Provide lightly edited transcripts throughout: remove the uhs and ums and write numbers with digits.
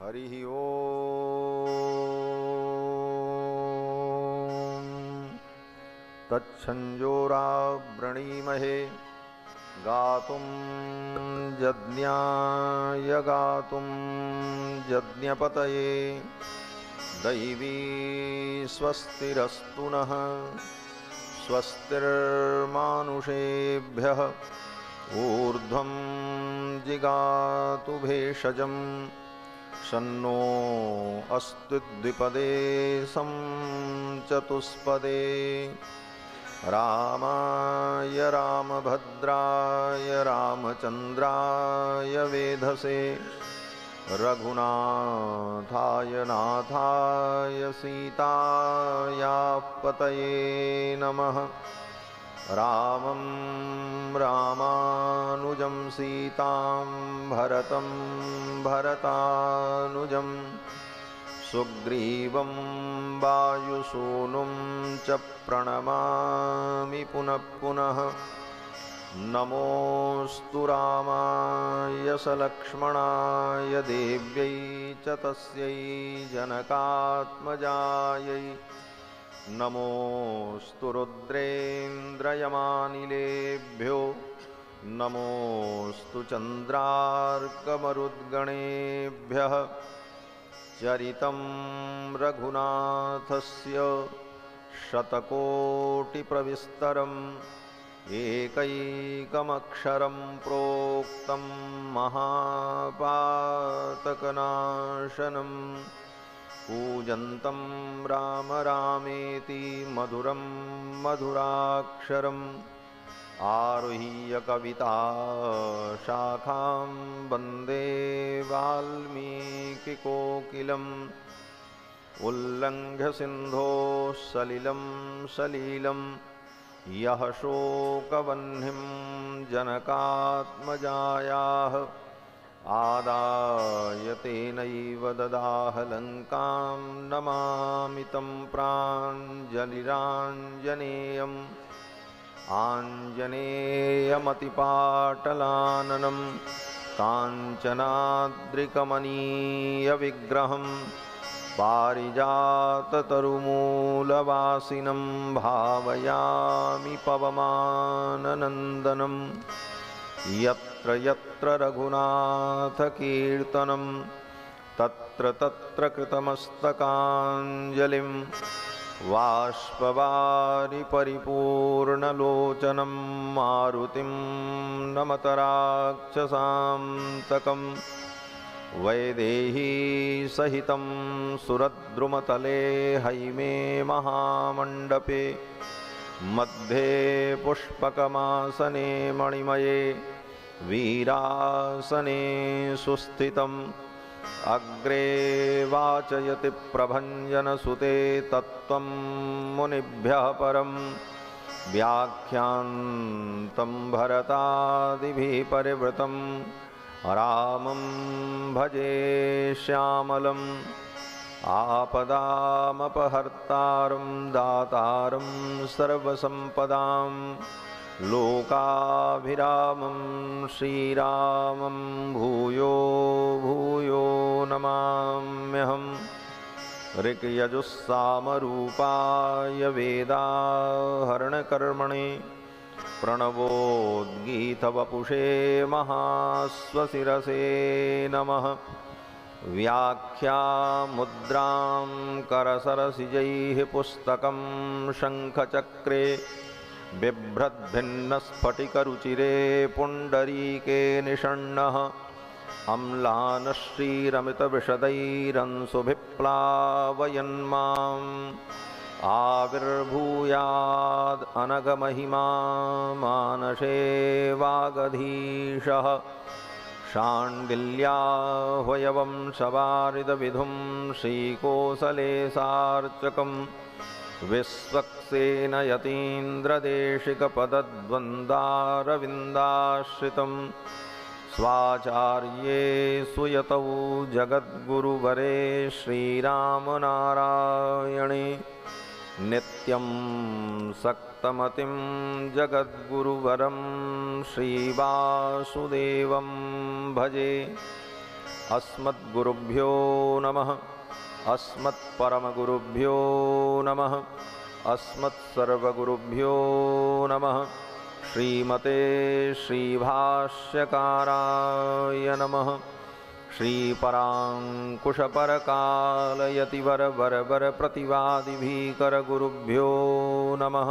हरिः ओम् तच्छंजोरावृणीमहे गातुं यज्ञाय गातुं यज्ञपतये दैवी स्वस्तिरस्तु नः स्वस्तिर्मानुषेभ्यः ऊर्ध्वं जिगातु भेषजम् शन्नो अस्तु द्विपदे सं चतुष्पदे रामाय रामभद्राय रामचन्द्राय वेधसे रघुनाथाय नाथाय सीतायापतये नमः। रामं रामानुजं सीतां भरतं भरतानुजं सुग्रीवं वायुसूनुं च प्रणमामि पुनः पुनः। नमोऽस्तु रामाय सलक्ष्मणाय देव्यै च तस्यै जनकात्मजायै नमोऽस्तु रुद्रेन्द्रयमानिलेभ्यो नमोऽस्तु चन्द्रार्कमरुद्गणेभ्यः। चरितं रघुनाथस्य शतकोटिप्रविस्तरम् एकैकमक्षरं प्रोक्तं महापातकनाशनम् कूजन्तं राम रामेति मधुरं मधुराक्षरम् आरुह्य कविताशाखां वन्दे वाल्मीकिकोकिलम् उल्लङ्घ्य सिन्धोः सलिलं सलीलं यः शोकवह्निं जनकात्मजायाः आदाय तेनैव ददाह लङ्कां नमामि तं प्राञ्जलिराञ्जनेयम् आञ्जनेयमतिपाटलाननं काञ्चनाद्रिकमनीयविग्रहं पारिजाततरुमूलवासिनं भावयामि पवमाननन्दनं। यत्र यत्र रघुनाथकीर्तनं तत्र तत्र कृतमस्तकाञ्जलिं बाष्पवारि परिपूर्णलोचनं मारुतिं नमत राक्षसान्तकं। वैदेही सहितं सुरद्रुमतले हैमे महामण्डपे मध्ये पुष्पकमासने मणिमये वीरासने सुस्थितम् अग्रे वाचयति प्रभञ्जनसुते तत्त्वं मुनिभ्यः परं व्याख्यान्तं भरतादिभिः परिवृतं रामं भजे श्यामलम् आपदामपहर्तारं दातारं सर्वसम्पदां लोकाभिरामं श्रीरामं भूयो भूयो नमाम्यहम्। ऋक्यजुस्सामरूपाय वेदाहरणकर्मणे प्रणवोद्गीतवपुषे महास्वशिरसे नमः। व्याख्यामुद्रां करसरसिजैः पुस्तकं शङ्खचक्रे बिभ्रद्भिन्नस्फटिकरुचिरे पुण्डरीके निषण्णः अम्लानश्रीरमितविशदैरंशुभिप्लावयन्माम् आविर्भूयाद् अनघमहिमा मानसे वागधीशः शाण्डिल्याह्वयवंशवारिदविधुं श्रीकोसलेशार्चकम् विश्वक्सेनयतीन्द्रदेशिकपदद्वन्द्वारविन्दाश्रितं स्वाचार्ये सुयतौ जगद्गुरुवरे श्रीरामनारायणे नित्यं सक्तमतिं जगद्गुरुवरं श्रीवासुदेवं भजे। अस्मद्गुरुभ्यो नमः। अस्मत्परमगुरुभ्यो नमः। अस्मत्सर्वगुरुभ्यो नमः। श्रीमते श्रीभाष्यकाराय नमः। श्रीपराङ्कुशपरकालयतिवरवरप्रतिवादिभीकरगुरुभ्यो नमः।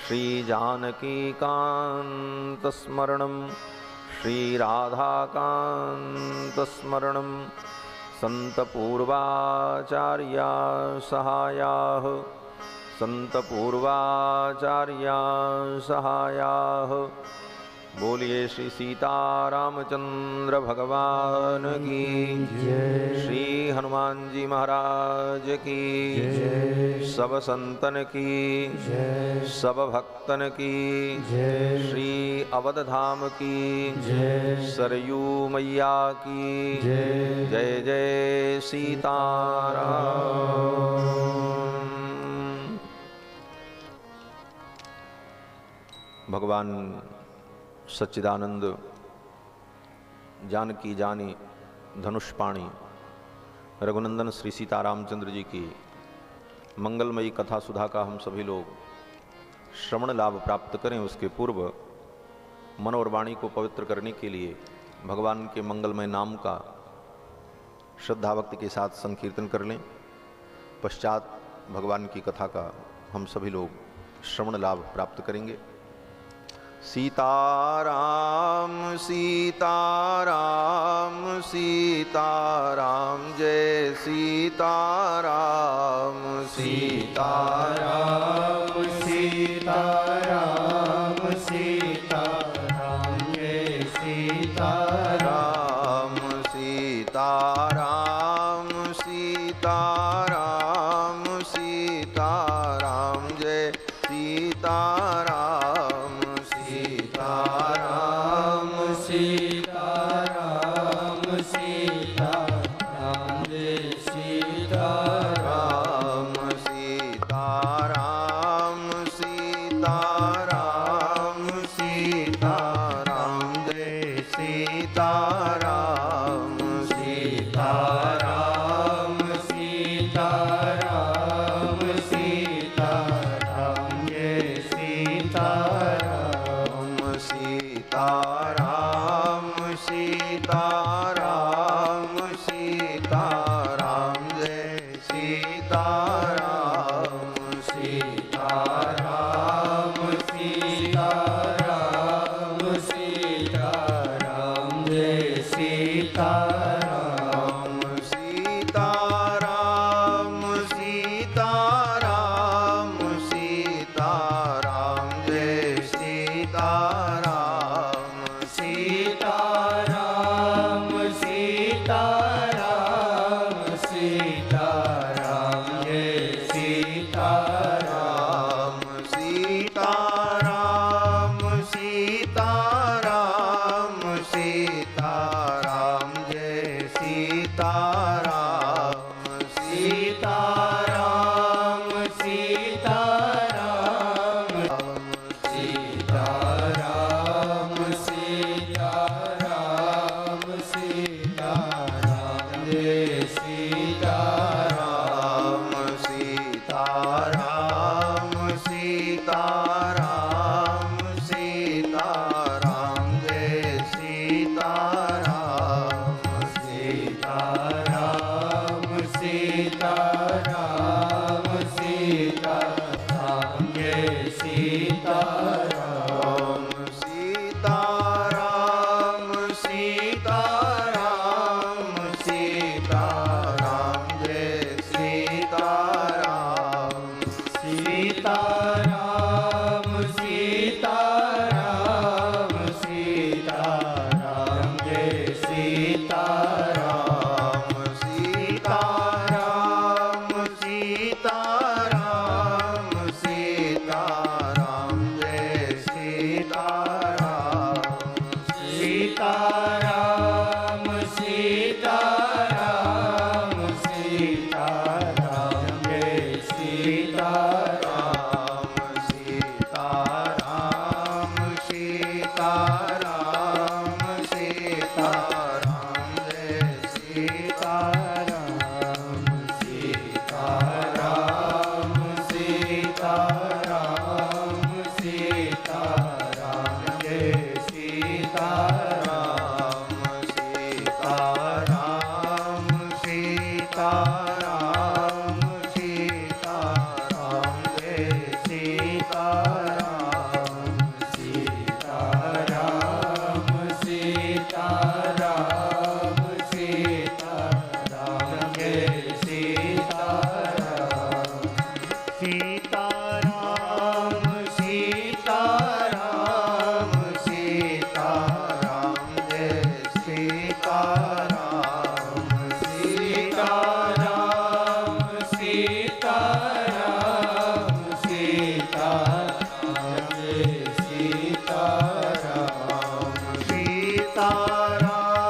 श्रीजानकीकान्तस्मरणं श्रीराधाकान्तस्मरणं सन्तपूर्वाचार्या सहायाः सन्तपूर्वाचार्या सहायाः। बोलिए श्री सीतारामचंद्र भगवान की जय। श्री हनुमान जी महाराज की जय। सब संतन की जय। सब भक्तन की जय। श्री अवध धाम की जय। सरयू मैया की जय। जय जय सीताराम। भगवान सच्चिदानंद जानकी जानी धनुष्पाणी रघुनंदन श्री सीतारामचंद्र जी की मंगलमयी कथा सुधा का हम सभी लोग श्रवण लाभ प्राप्त करें, उसके पूर्व मन और वाणी को पवित्र करने के लिए भगवान के मंगलमय नाम का श्रद्धा भक्ति के साथ संकीर्तन कर लें। पश्चात भगवान की कथा का हम सभी लोग श्रवण लाभ प्राप्त करेंगे। सीताराम सीताराम सीताराम जय सीताराम सीताराम सीताराम सीताराम जय सीताराम सीताराम सीताराम सीताराम जय सीताराम सीताराम सीताराम सीताराम जय सीताराम सीताराम सीताराम सीताराम जय सीताराम सीताराम सीताराम सीताराम जय सीताराम सीताराम सीताराम सीताराम जय सीताराम सीताराम सीताराम सीताराम जय सीताराम सीताराम सीताराम सीताराम जय सीताराम सीताराम सीताराम सीताराम जय सीताराम सीताराम सीताराम सीताराम जय सीताराम सीताराम सीताराम सीताराम सीताराम सीताराम जय सीताराम सीताराम सीताराम सीताराम जय सीताराम सीताराम सीताराम सीताराम जय सीताराम सीताराम सीताराम सीताराम जय सीताराम सीताराम सीताराम सीताराम जय सीताराम सीताराम सीताराम सीताराम जय सीताराम सीताराम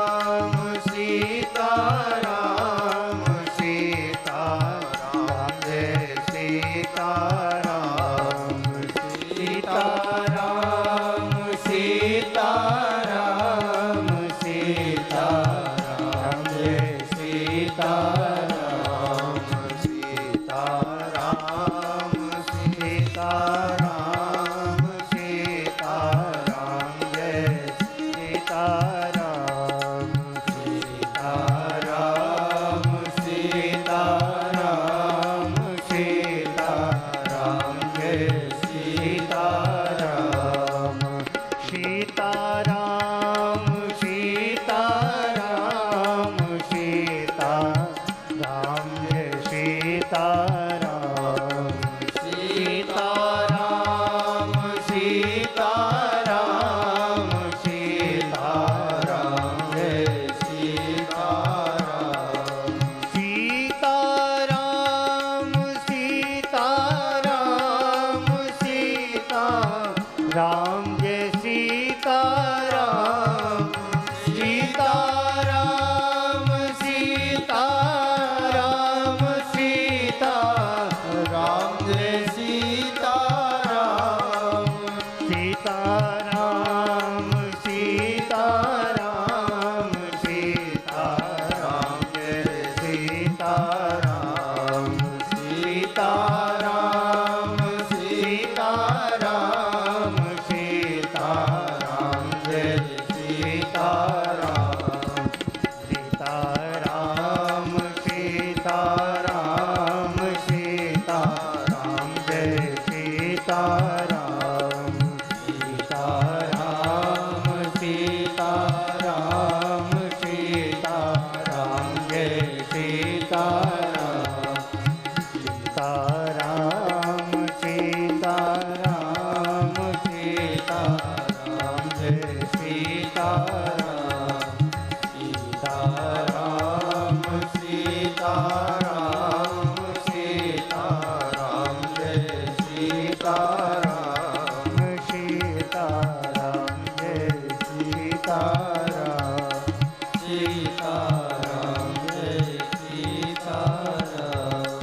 सीताराम सीताराम जय सीताराम सीताराम सीताराम सीताराम जय सीताराम सीताराम सीताराम सीताराम जय सीताराम सीताराम सीताराम सीताराम जय सीताराम सीताराम सीताराम सीताराम जय सीताराम सीताराम सीताराम सीताराम जय सीताराम सीताराम सीताराम सीताराम जय सीताराम सीताराम सीताराम सीताराम जय सीताराम सीताराम सीताराम सीताराम जय सीताराम सीताराम सीताराम सीताराम जय सीताराम सीताराम सीताराम सीताराम जय सीताराम सीताराम सीताराम सीताराम जय सीताराम सीताराम सीताराम सीताराम जय सीताराम सीताराम सीताराम सीताराम जय सीताराम सीताराम जय सीताराम सीताराम जय सीताराम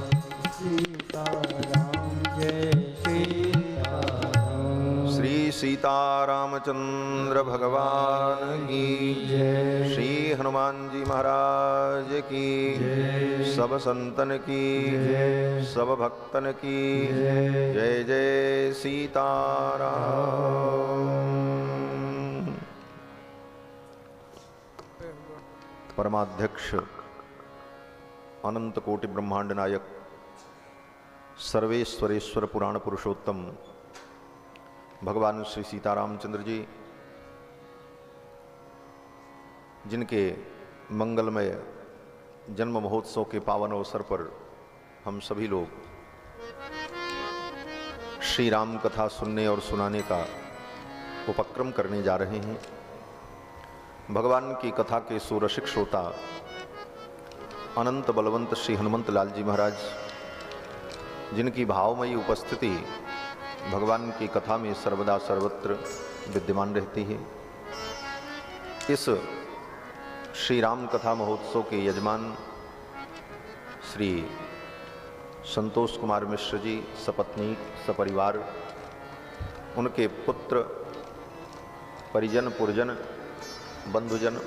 सीताराम जय सीताराम श्री सीतारामचंद्र भगवान की जय श्री हनुमान जी महाराज की जय सब संतन की जय सब भक्तन की जय जय जय सीताराम। परमाध्यक्ष अनंत कोटि ब्रह्मांड नायक सर्वेश्वरेश्वर पुराण पुरुषोत्तम भगवान श्री सीतारामचंद्र जी, जिनके मंगलमय जन्म महोत्सव के पावन अवसर पर हम सभी लोग श्री राम कथा सुनने और सुनाने का उपक्रम करने जा रहे हैं। भगवान की कथा के सुरसिक श्रोता अनंत बलवंत श्री हनुमंत लाल जी महाराज, जिनकी भावमयी उपस्थिति भगवान की कथा में सर्वदा सर्वत्र विद्यमान रहती है। इस श्री राम कथा महोत्सव के यजमान श्री संतोष कुमार मिश्र जी सपत्नी सपरिवार, उनके पुत्र परिजन पुरजन बंधुजन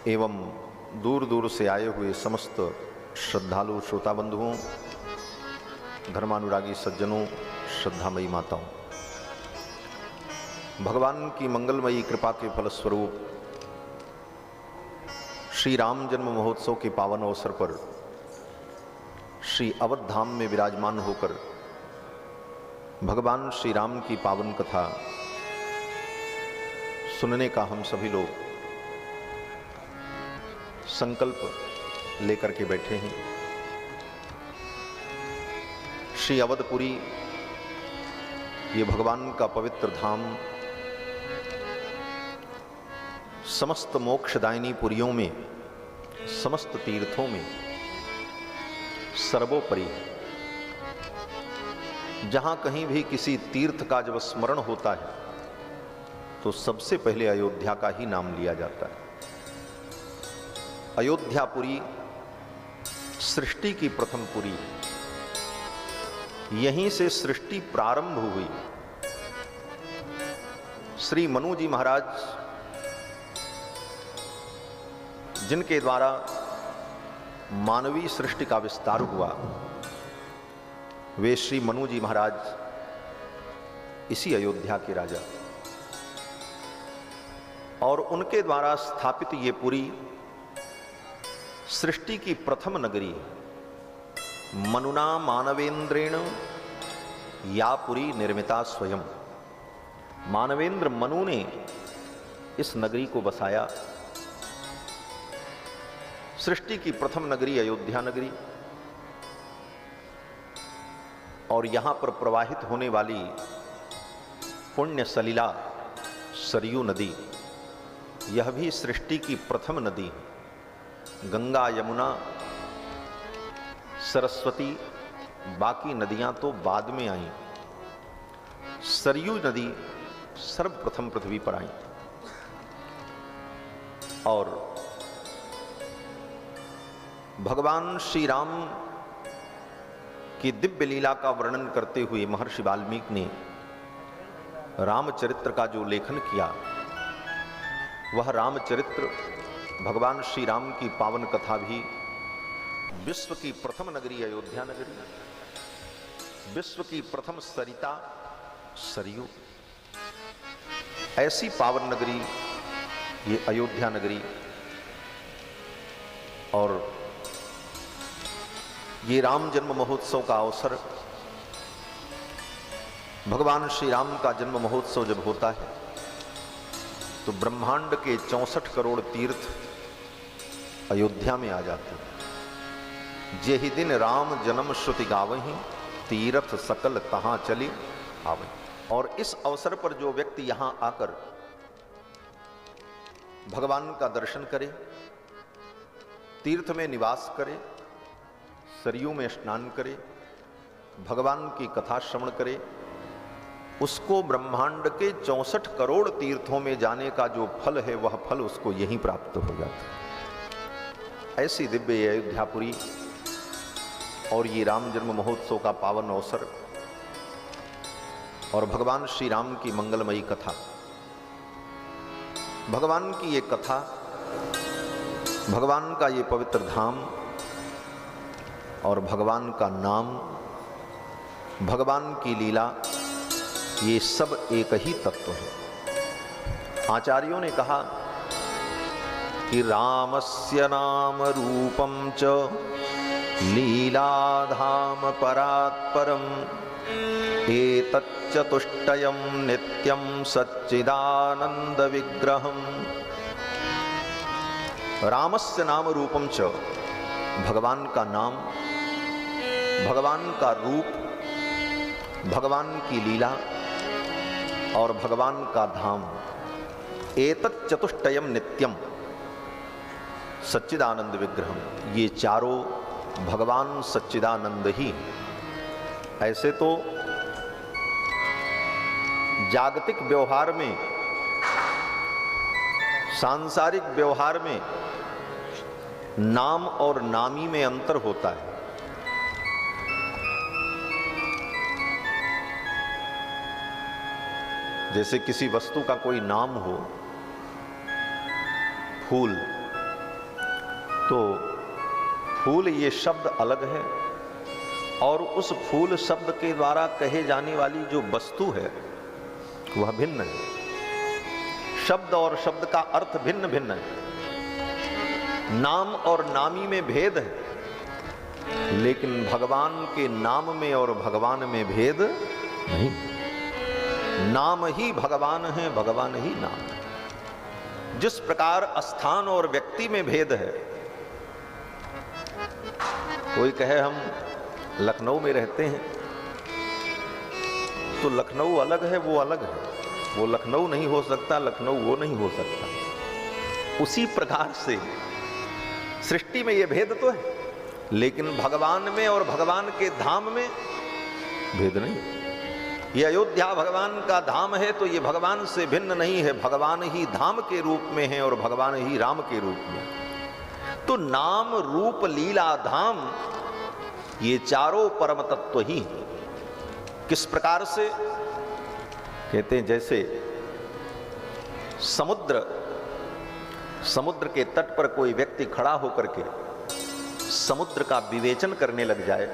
एवं दूर दूर से आए हुए समस्त श्रद्धालु श्रोता बंधुओं, धर्मानुरागी सज्जनों, श्रद्धामयी माताओं, भगवान की मंगलमयी कृपा के फलस्वरूप श्री राम जन्म महोत्सव के पावन अवसर पर श्री अवध धाम में विराजमान होकर भगवान श्री राम की पावन कथा सुनने का हम सभी लोग संकल्प लेकर के बैठे हैं। श्री अवधपुरी ये भगवान का पवित्र धाम समस्त मोक्षदायिनी पुरियों में, समस्त तीर्थों में सर्वोपरि है। जहां कहीं भी किसी तीर्थ का जब स्मरण होता है तो सबसे पहले अयोध्या का ही नाम लिया जाता है। अयोध्यापुरी सृष्टि की प्रथम पुरी, यहीं से सृष्टि प्रारंभ हुई। श्री मनु जी महाराज जिनके द्वारा मानवीय सृष्टि का विस्तार हुआ, वे श्री मनु जी महाराज इसी अयोध्या के राजा, और उनके द्वारा स्थापित ये पुरी सृष्टि की प्रथम नगरी। मनुना मानवेंद्रेण या पुरी निर्मिता स्वयं। मानवेंद्र मनु ने इस नगरी को बसाया। सृष्टि की प्रथम नगरी अयोध्या नगरी, और यहां पर प्रवाहित होने वाली पुण्य सलिला सरयू नदी, यह भी सृष्टि की प्रथम नदी है। गंगा, यमुना, सरस्वती, बाकी नदियां तो बाद में आईं। सरयू नदी सर्वप्रथम पृथ्वी पर आई। और भगवान श्री राम की दिव्य लीला का वर्णन करते हुए महर्षि वाल्मीकि ने रामचरित्र का जो लेखन किया, वह रामचरित्र भगवान श्री राम की पावन कथा भी विश्व की प्रथम नगरी अयोध्या नगरी, विश्व की प्रथम सरिता सरयू, ऐसी पावन नगरी ये अयोध्या नगरी। और ये राम जन्म महोत्सव का अवसर, भगवान श्री राम का जन्म महोत्सव जब होता है तो ब्रह्मांड के 64 करोड़ तीर्थ अयोध्या में आ जाते हैं। जेहि दिन राम जन्म श्रुति गावहीं, तीर्थ सकल तहां चली आवहीं। और इस अवसर पर जो व्यक्ति यहां आकर भगवान का दर्शन करे, तीर्थ में निवास करे, सरयू में स्नान करे, भगवान की कथा श्रवण करे, उसको ब्रह्मांड के 64 करोड़ तीर्थों में जाने का जो फल है, वह फल उसको यहीं प्राप्त हो जाता है। ऐसी दिव्य अयोध्यापुरी और ये राम जन्म महोत्सव का पावन अवसर और भगवान श्री राम की मंगलमयी कथा, भगवान की ये कथा, भगवान का ये पवित्र धाम और भगवान का नाम, भगवान की लीला, ये सब एक ही तत्व है। आचार्यों ने कहा कि रामस्य नाम रूपम च लीलाधाम परात्परम एतच्चतुष्टयं नित्यं सच्चिदानंद विग्रहम। रामस्य नाम रूपम च, भगवान का नाम, भगवान का रूप, भगवान की लीला और भगवान का धाम। एतच्चतुष्टयं नित्यम सच्चिदानंद विग्रहम, ये चारों भगवान सच्चिदानंद ही। ऐसे तो जागतिक व्यवहार में, सांसारिक व्यवहार में नाम और नामी में अंतर होता है। जैसे किसी वस्तु का कोई नाम हो, फूल, तो फूल ये शब्द अलग है और उस फूल शब्द के द्वारा कहे जाने वाली जो वस्तु है वह भिन्न है। शब्द और शब्द का अर्थ भिन्न भिन्न है। नाम और नामी में भेद है, लेकिन भगवान के नाम में और भगवान में भेद नहीं। नाम ही भगवान है, भगवान ही नाम है। जिस प्रकार स्थान और व्यक्ति में भेद है, कोई कहे हम लखनऊ में रहते हैं, तो लखनऊ अलग है, वो अलग है, वो लखनऊ नहीं हो सकता, लखनऊ वो नहीं हो सकता। उसी प्रकार से सृष्टि में ये भेद तो है, लेकिन भगवान में और भगवान के धाम में भेद नहीं। ये अयोध्या भगवान का धाम है, तो ये भगवान से भिन्न नहीं है, भगवान ही धाम के रूप में है और भगवान ही राम के रूप में। तो नाम रूप लीला धाम ये चारों परम तत्व ही हैं। किस प्रकार से कहते हैं, जैसे समुद्र के तट पर कोई व्यक्ति खड़ा होकर के समुद्र का विवेचन करने लग जाए,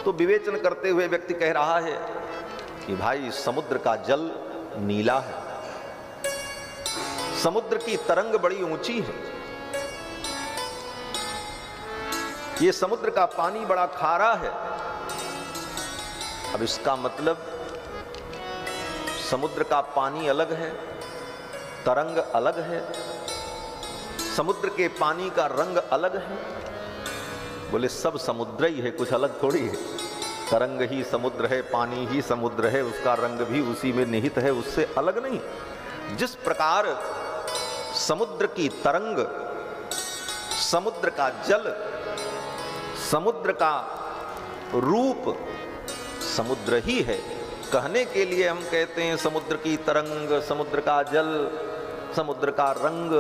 तो विवेचन करते हुए व्यक्ति कह रहा है कि भाई समुद्र का जल नीला है, समुद्र की तरंग बड़ी ऊंची है, ये समुद्र का पानी बड़ा खारा है। अब इसका मतलब समुद्र का पानी अलग है, तरंग अलग है, समुद्र के पानी का रंग अलग है। बोले सब समुद्र ही है, कुछ अलग थोड़ी है। तरंग ही समुद्र है, पानी ही समुद्र है, उसका रंग भी उसी में निहित है, उससे अलग नहीं। जिस प्रकार समुद्र की तरंग, समुद्र का जल, समुद्र का रूप समुद्र ही है। कहने के लिए हम कहते हैं समुद्र की तरंग, समुद्र का जल, समुद्र का रंग,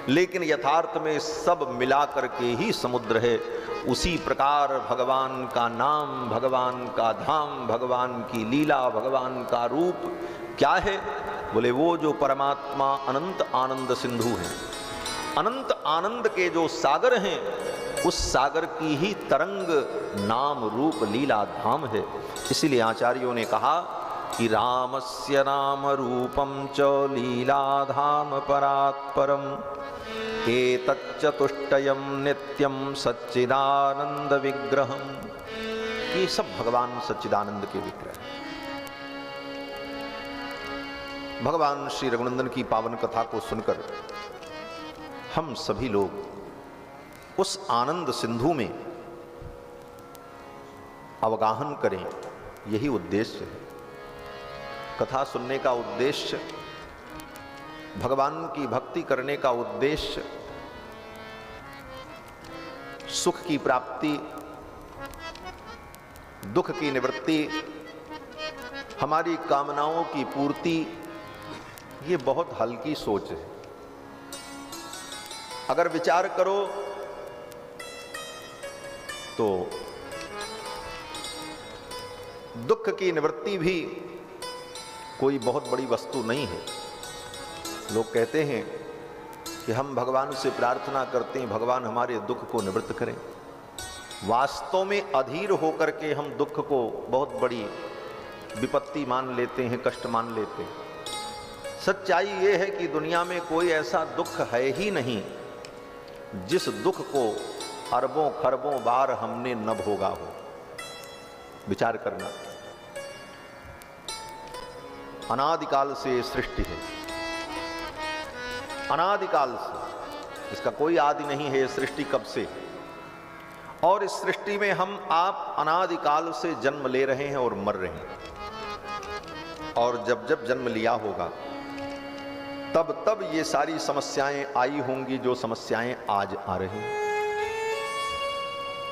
लेकिन यथार्थ में सब मिला करके ही समुद्र है। उसी प्रकार भगवान का नाम, भगवान का धाम, भगवान की लीला, भगवान का रूप क्या है? बोले वो जो परमात्मा अनंत आनंद सिंधु है, अनंत आनंद के जो सागर हैं, उस सागर की ही तरंग नाम रूप लीला धाम है। इसीलिए आचार्यों ने कहा कि रामस्य नाम रूपम च लीला धाम परात्परम एतच्चतुष्टयम नित्यम सच्चिदानंद विग्रहम। ये सब भगवान सच्चिदानंद के विग्रह। भगवान श्री रघुनंदन की पावन कथा को सुनकर हम सभी लोग उस आनंद सिंधु में अवगाहन करें, यही उद्देश्य है। कथा सुनने का उद्देश्य, भगवान की भक्ति करने का उद्देश्य, सुख की प्राप्ति, दुख की निवृत्ति, हमारी कामनाओं की पूर्ति, ये बहुत हल्की सोच है। अगर विचार करो तो दुख की निवृत्ति भी कोई बहुत बड़ी वस्तु नहीं है। लोग कहते हैं कि हम भगवान से प्रार्थना करते हैं भगवान हमारे दुख को निवृत्त करें। वास्तव में अधीर होकर के हम दुख को बहुत बड़ी विपत्ति मान लेते हैं, कष्ट मान लेते हैं। सच्चाई ये है कि दुनिया में कोई ऐसा दुख है ही नहीं जिस दुख को अरबों खरबों बार हमने न भोगा हो। विचार करना, अनादिकाल से सृष्टि है, अनादिकाल से, इसका कोई आदि नहीं है। सृष्टि कब से, और इस सृष्टि में हम आप अनादिकाल से जन्म ले रहे हैं और मर रहे हैं। और जब जब जन्म लिया होगा तब तब ये सारी समस्याएं आई होंगी जो समस्याएं आज आ रही हैं।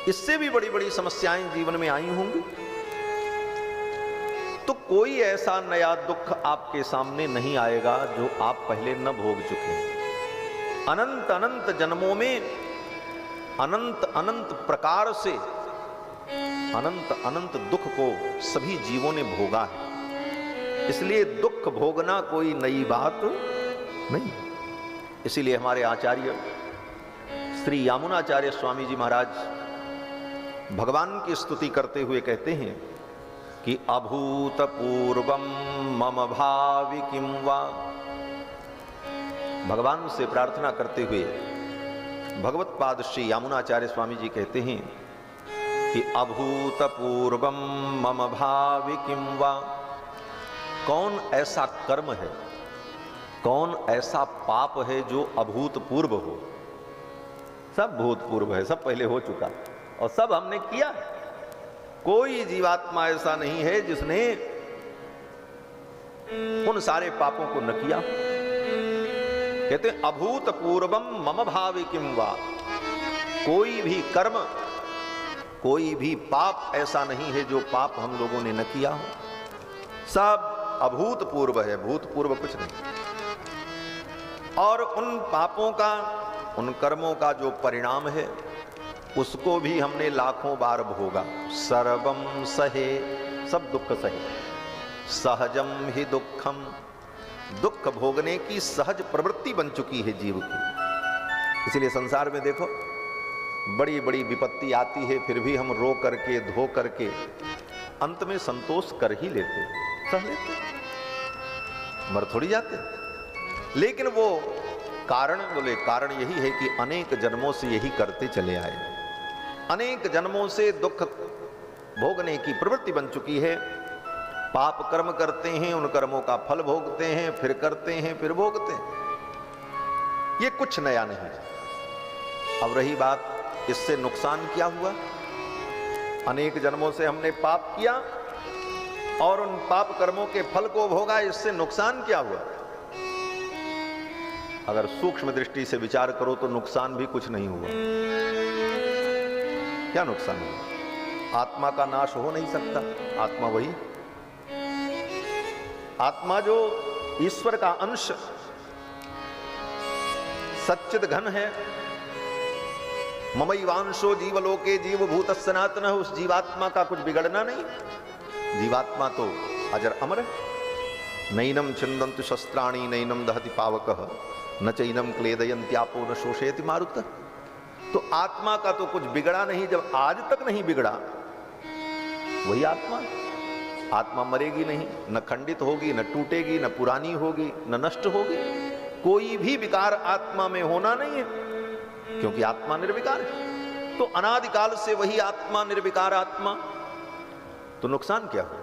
इससे भी बड़ी बड़ी समस्याएं जीवन में आई होंगी। तो कोई ऐसा नया दुख आपके सामने नहीं आएगा जो आप पहले न भोग चुके हैं। अनंत अनंत जन्मों में अनंत अनंत प्रकार से अनंत अनंत दुख को सभी जीवों ने भोगा है। इसलिए दुख भोगना कोई नई बात नहीं। इसीलिए हमारे आचार्य श्री यामुनाचार्य स्वामी जी महाराज भगवान की स्तुति करते हुए कहते हैं कि अभूतपूर्वम मम भावि किं वा। भगवान से प्रार्थना करते हुए भगवत पाद श्री यामुनाचार्य स्वामी जी कहते हैं कि अभूतपूर्वम मम भावि किम वा, कौन ऐसा कर्म है, कौन ऐसा पाप है जो अभूतपूर्व हो। सब भूतपूर्व है, सब पहले हो चुका और सब हमने किया। कोई जीवात्मा ऐसा नहीं है जिसने उन सारे पापों को न किया। कहते हैं अभूतपूर्वम मम भावि किम वा, कोई भी कर्म, कोई भी पाप ऐसा नहीं है जो पाप हम लोगों ने न किया हो। सब अभूतपूर्व है, भूतपूर्व कुछ नहीं। और उन पापों का, उन कर्मों का जो परिणाम है उसको भी हमने लाखों बार भोगा। सर्वम सहे, सब दुख सहे। सहजम ही दुखम, दुख भोगने की सहज प्रवृत्ति बन चुकी है जीव की। इसलिए संसार में देखो बड़ी बड़ी विपत्ति आती है, फिर भी हम रो करके धो करके अंत में संतोष कर ही लेते, सह लेते, मर थोड़ी जाते। लेकिन वो कारण, बोले कारण यही है कि अनेक जन्मों से यही करते चले आए, अनेक जन्मों से दुख भोगने की प्रवृत्ति बन चुकी है। पाप कर्म करते हैं, उन कर्मों का फल भोगते हैं, फिर करते हैं, फिर भोगते हैं। ये कुछ नया नहीं। अब रही बात, इससे नुकसान क्या हुआ? अनेक जन्मों से हमने पाप किया और उन पाप कर्मों के फल को भोगा, इससे नुकसान क्या हुआ? अगर सूक्ष्म दृष्टि से विचार करो तो नुकसान भी कुछ नहीं हुआ। क्या नुकसान हुआ? आत्मा का नाश हो नहीं सकता। आत्मा वही, आत्मा जो ईश्वर का अंश, सच्चिद घन है। ममैवांशो जीवलोके जीवभूत सनातन, उस जीवात्मा का कुछ बिगड़ना नहीं। जीवात्मा तो अजर अमर है। नैनम छिन्दन्तु शस्त्राणि नैनम दहति पावकः न चैनम क्लेदयन्त्यापो न शोषयति मारुतः। तो आत्मा का तो कुछ बिगड़ा नहीं। जब आज तक नहीं बिगड़ा, वही आत्मा। आत्मा मरेगी नहीं, न खंडित होगी, न टूटेगी, न पुरानी होगी, न नष्ट होगी। कोई भी विकार आत्मा में होना नहीं है, क्योंकि आत्मा निर्विकार है। तो अनादिकाल से वही आत्मा, निर्विकार आत्मा। तो नुकसान क्या हुआ?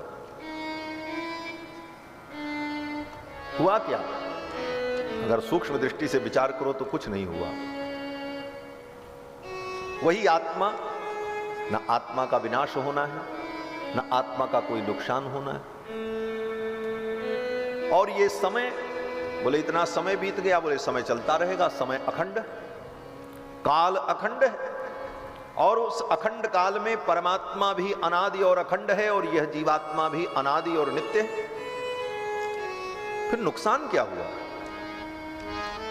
हुआ क्या? अगर सूक्ष्म दृष्टि से विचार करो तो कुछ नहीं हुआ। वही आत्मा, न आत्मा का विनाश होना है, न आत्मा का कोई नुकसान होना है। और ये समय, बोले इतना समय बीत गया, बोले समय चलता रहेगा। समय अखंड, काल अखंड है, और उस अखंड काल में परमात्मा भी अनादि और अखंड है, और यह जीवात्मा भी अनादि और नित्य है। फिर नुकसान क्या हुआ?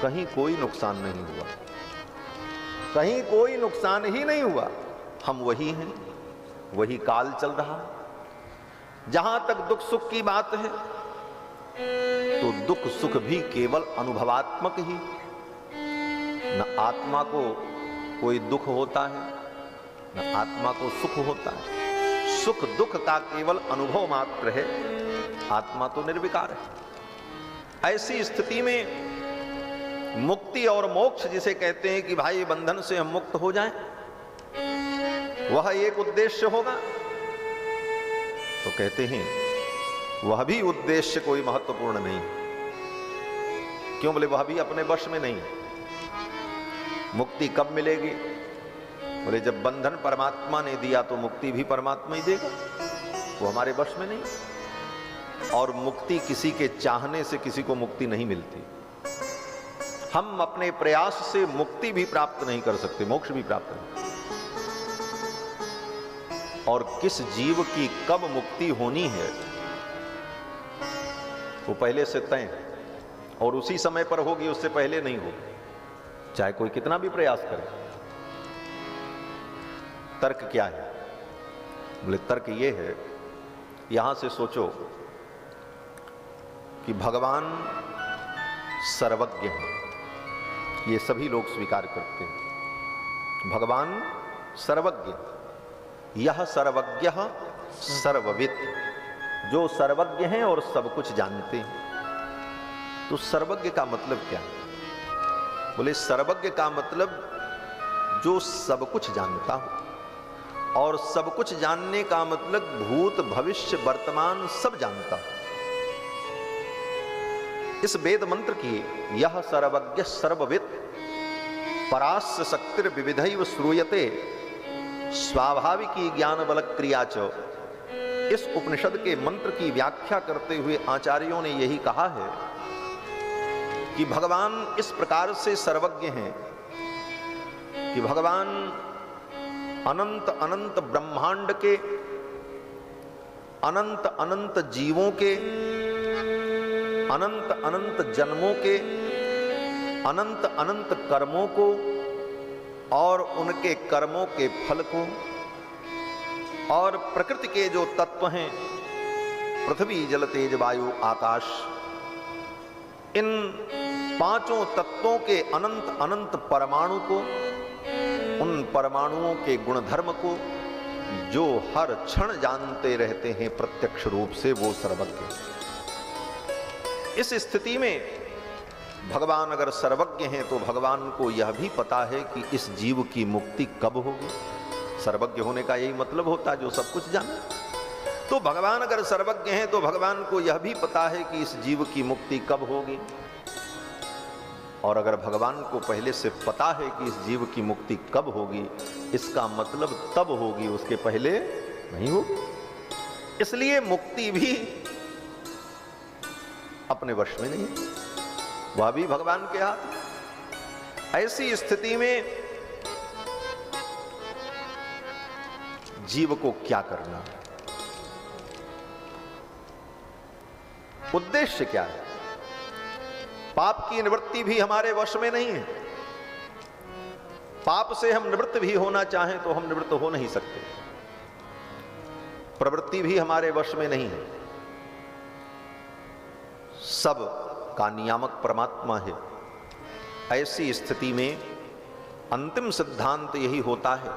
कहीं कोई नुकसान नहीं हुआ, कहीं कोई नुकसान ही नहीं हुआ। हम वही हैं, वही काल चल रहा है। जहां तक दुख सुख की बात है तो दुख सुख भी केवल अनुभवात्मक ही। न आत्मा को कोई दुख होता है, न आत्मा को सुख होता है। सुख दुख का केवल अनुभव मात्र है। आत्मा तो निर्विकार है। ऐसी स्थिति में मुक्ति और मोक्ष जिसे कहते हैं कि भाई बंधन से हम मुक्त हो जाएं, वह एक उद्देश्य होगा। तो कहते हैं वह भी उद्देश्य कोई महत्वपूर्ण नहीं। क्यों? बोले वह भी अपने वश में नहीं। मुक्ति कब मिलेगी? बोले जब बंधन परमात्मा ने दिया तो मुक्ति भी परमात्मा ही देगा, वो हमारे वश में नहीं। और मुक्ति किसी के चाहने से किसी को मुक्ति नहीं मिलती। हम अपने प्रयास से मुक्ति भी प्राप्त नहीं कर सकते, मोक्ष भी प्राप्त नहीं। और किस जीव की कब मुक्ति होनी है वो पहले से तय है, और उसी समय पर होगी, उससे पहले नहीं होगी, चाहे कोई कितना भी प्रयास करे। तर्क क्या है? बोले तर्क ये है, यहां से सोचो कि भगवान सर्वज्ञ है, ये सभी लोग स्वीकार करते हैं। भगवान सर्वज्ञ, यह सर्वज्ञ सर्वविद, जो सर्वज्ञ हैं और सब कुछ जानते हैं। तो सर्वज्ञ का मतलब क्या है? बोले सर्वज्ञ का मतलब जो सब कुछ जानता हो, और सब कुछ जानने का मतलब भूत भविष्य वर्तमान सब जानता हो। इस वेद मंत्र की यह सर्वज्ञ सर्वविद परास्य शक्तिर विविधैव श्रूयते स्वाभाविकी ज्ञान बल क्रिया च, इस उपनिषद के मंत्र की व्याख्या करते हुए आचार्यों ने यही कहा है कि भगवान इस प्रकार से सर्वज्ञ हैं कि भगवान अनंत अनंत ब्रह्मांड के, अनंत अनंत जीवों के, अनंत अनंत जन्मों के, अनंत अनंत कर्मों को और उनके कर्मों के फल को, और प्रकृति के जो तत्व हैं पृथ्वी जल तेज वायु आकाश, इन पांचों तत्वों के अनंत अनंत परमाणु को, उन परमाणुओं के गुणधर्म को जो हर क्षण जानते रहते हैं प्रत्यक्ष रूप से, वो सर्वज्ञ। इस स्थिति में भगवान अगर सर्वज्ञ हैं तो भगवान को यह भी पता है कि इस जीव की मुक्ति कब होगी। सर्वज्ञ होने का यही मतलब होता है, जो सब कुछ जाने। तो भगवान अगर सर्वज्ञ हैं तो भगवान को यह भी पता है कि इस जीव की मुक्ति कब होगी। और अगर भगवान को पहले से पता है कि इस जीव की मुक्ति कब होगी, इसका मतलब तब होगी, उसके पहले नहीं होगी। इसलिए मुक्ति भी अपने वश में नहीं, वह भी भगवान के हाथ। ऐसी स्थिति में जीव को क्या करना है, उद्देश्य क्या है? पाप की निवृत्ति भी हमारे वश में नहीं है। पाप से हम निवृत्त भी होना चाहें तो हम निवृत्त हो नहीं सकते। प्रवृत्ति भी हमारे वश में नहीं है। सब का नियामक परमात्मा है। ऐसी स्थिति में अंतिम सिद्धांत यही होता है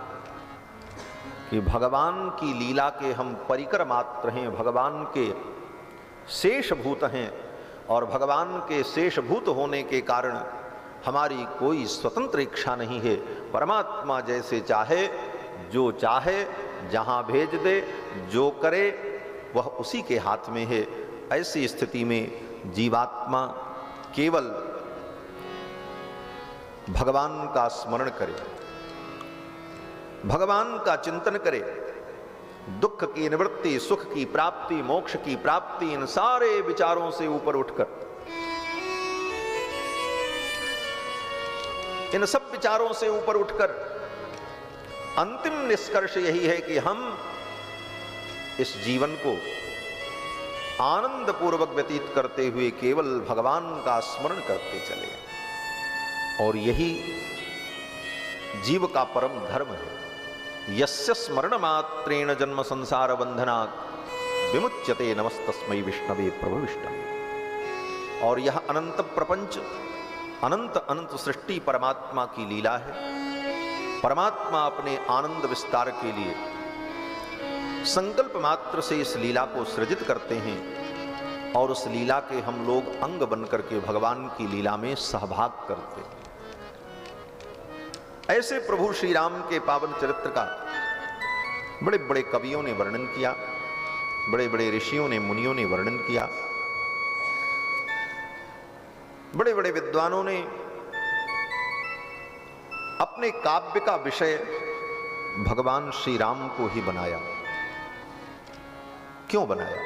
कि भगवान की लीला के हम परिकर मात्र हैं, भगवान के शेषभूत हैं, और भगवान के शेषभूत होने के कारण हमारी कोई स्वतंत्र इच्छा नहीं है। परमात्मा जैसे चाहे, जो चाहे, जहां भेज दे, जो करे, वह उसी के हाथ में है। ऐसी स्थिति में जीवात्मा केवल भगवान का स्मरण करे, भगवान का चिंतन करे, दुख की निवृत्ति, सुख की प्राप्ति, मोक्ष की प्राप्ति, इन सारे विचारों से ऊपर उठकर, इन सब विचारों से ऊपर उठकर अंतिम निष्कर्ष यही है कि हम इस जीवन को आनंद पूर्वक व्यतीत करते हुए केवल भगवान का स्मरण करते चले। और यही जीव का परम धर्म है। यस्य स्मरण मात्रेण जन्म संसार बंधनात् विमुच्यते नमस्तस्मै विष्णवे प्रभविष्टवे। और यह अनंत प्रपंच, अनंत अनंत सृष्टि परमात्मा की लीला है। परमात्मा अपने आनंद विस्तार के लिए संकल्प मात्र से इस लीला को सृजित करते हैं, और उस लीला के हम लोग अंग बनकर के भगवान की लीला में सहभाग करते हैं। ऐसे प्रभु श्री राम के पावन चरित्र का बड़े बड़े कवियों ने वर्णन किया, बड़े बड़े ऋषियों ने, मुनियों ने वर्णन किया, बड़े बड़े विद्वानों ने अपने काव्य का विषय भगवान श्री राम को ही बनाया। क्यों बनाया?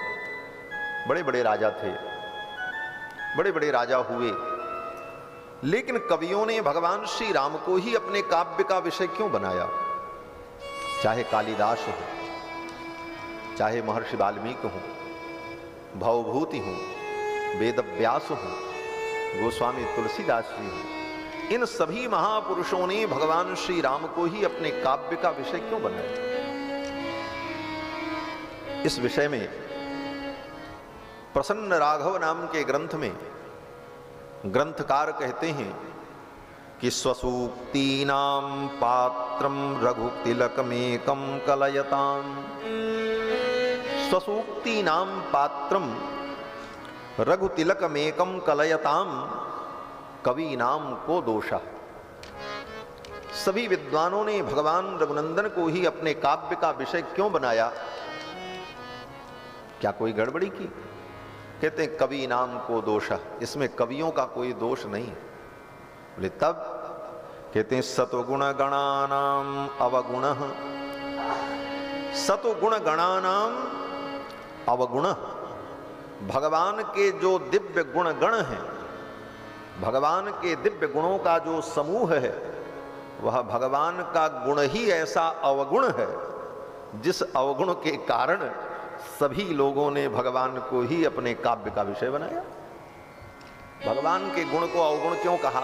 बड़े बड़े राजा थे, बड़े बड़े राजा हुए, लेकिन कवियों ने भगवान श्री राम को ही अपने काव्य का विषय क्यों बनाया? चाहे कालिदास हो, चाहे महर्षि वाल्मीकि हो, भवभूति हो, वेदव्यास हो, गोस्वामी तुलसीदास जी हो, इन सभी महापुरुषों ने भगवान श्री राम को ही अपने काव्य का विषय क्यों बनाया? इस विषय में प्रसन्न राघव नाम के ग्रंथ में ग्रंथकार कहते हैं कि स्वसूक्तीनां पात्रं रघुतिलकमेकं कलयतां। स्वसूक्तीनां पात्रं रघुतिलकमेकं कलयतां कवीनां को दोषः। सभी विद्वानों ने भगवान रघुनंदन को ही अपने काव्य का विषय क्यों बनाया? क्या कोई गड़बड़ी की? कहते हैं कवि नाम को दोष, इसमें कवियों का कोई दोष नहीं है। बोले तब? कहते हैं सतुगुण गणानाम अवगुण, सतुगुण गणानाम अवगुण। भगवान के जो दिव्य गुण गण हैं, भगवान के दिव्य गुणों का जो समूह है, वह भगवान का गुण ही ऐसा अवगुण है जिस अवगुण के कारण सभी लोगों ने भगवान को ही अपने काव्य का विषय बनाया। भगवान के गुण को अवगुण क्यों कहा?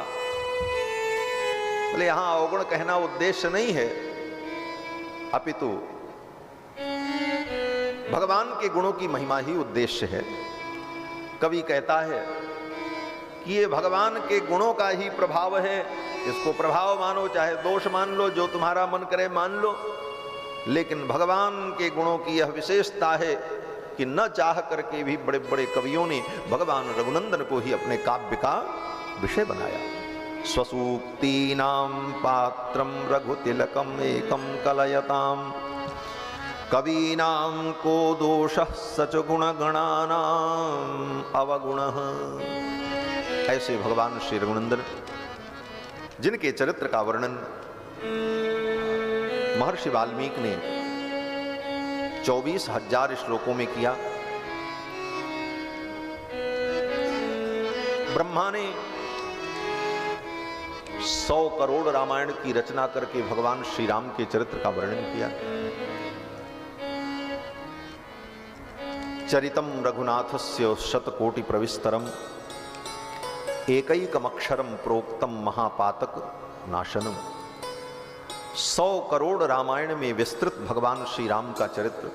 बोले यहां अवगुण कहना उद्देश्य नहीं है, अपितु भगवान के गुणों की महिमा ही उद्देश्य है। कवि कहता है कि ये भगवान के गुणों का ही प्रभाव है, इसको प्रभाव मानो चाहे दोष मान लो, जो तुम्हारा मन करे मान लो, लेकिन भगवान के गुणों की यह विशेषता है कि न चाह करके भी बड़े बड़े कवियों ने भगवान रघुनंदन को ही अपने काव्य का विषय बनाया। स्वसूक्तीनां पात्रं रघुतिलकम् एकं कलयताम्, कवीनां को दोषः सच गुणगणानां अवगुणः। ऐसे भगवान श्री रघुनंदन, जिनके चरित्र का वर्णन महर्षि वाल्मीकि ने 24,000 श्लोकों में किया। ब्रह्मा ने 100 करोड़ रामायण की रचना करके भगवान श्री राम के चरित्र का वर्णन किया। चरितम रघुनाथस्य शतकोटि प्रविस्तरम, एकैकमक्षरम प्रोक्तम महापातक नाशनम। 100 करोड़ रामायण में विस्तृत भगवान श्री राम का चरित्र,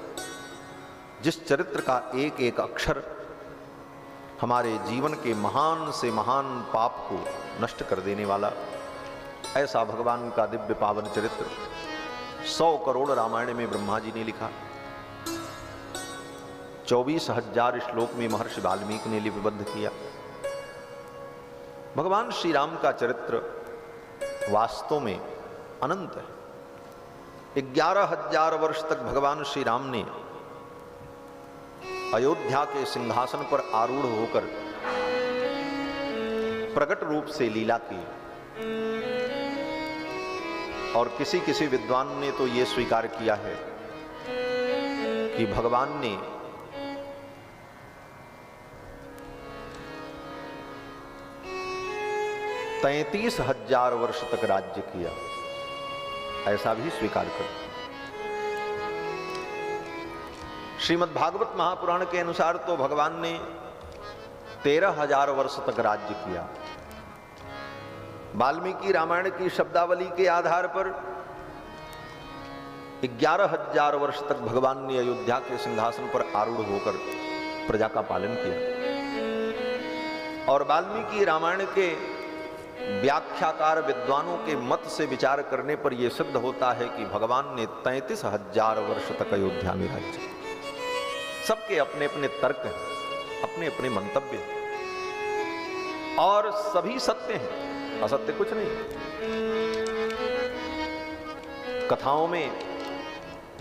जिस चरित्र का एक एक अक्षर हमारे जीवन के महान से महान पाप को नष्ट कर देने वाला, ऐसा भगवान का दिव्य पावन चरित्र 100 करोड़ रामायण में ब्रह्मा जी ने लिखा। 24,000 श्लोक में महर्षि वाल्मीकि ने लिपिबद्ध किया। भगवान श्री राम का चरित्र वास्तव में अनंत है। 11,000 वर्ष तक भगवान श्री राम ने अयोध्या के सिंहासन पर आरूढ़ होकर प्रकट रूप से लीला की, और किसी किसी विद्वान ने तो यह स्वीकार किया है कि भगवान ने 33,000 वर्ष तक राज्य किया, ऐसा भी स्वीकार कर। श्रीमद् भागवत महापुराण के अनुसार तो भगवान ने 13,000 वर्ष तक राज्य किया। वाल्मीकि रामायण की शब्दावली के आधार पर 11,000 वर्ष तक भगवान ने अयोध्या के सिंहासन पर आरूढ़ होकर प्रजा का पालन किया। और वाल्मीकि रामायण के व्याख्याकार विद्वानों के मत से विचार करने पर यह सिद्ध होता है कि भगवान ने 33,000 वर्ष तक अयोध्या में राज्य किया। सबके अपने अपने तर्क हैं, अपने अपने मंतव्य हैं, और सभी सत्य हैं, असत्य कुछ नहीं। कथाओं में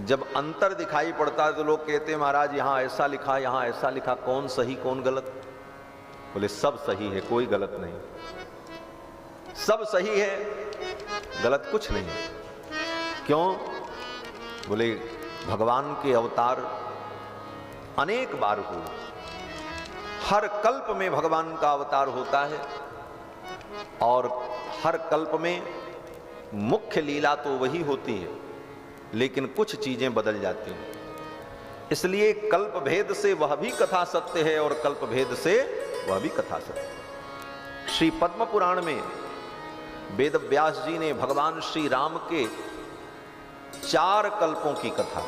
जब अंतर दिखाई पड़ता है तो लोग कहते हैं महाराज यहां ऐसा लिखा, यहां ऐसा लिखा, कौन सही कौन गलत? बोले सब सही है, कोई गलत नहीं। सब सही है, गलत कुछ नहीं। क्यों? बोले भगवान के अवतार अनेक बार हुए, हर कल्प में भगवान का अवतार होता है, और हर कल्प में मुख्य लीला तो वही होती है, लेकिन कुछ चीजें बदल जाती हैं। इसलिए कल्प भेद से वह भी कथा सत्य है और कल्प भेद से वह भी कथा सत्य है। श्री पद्म पुराण में वेद व्यास जी ने भगवान श्री राम के 4 कल्पों की कथा,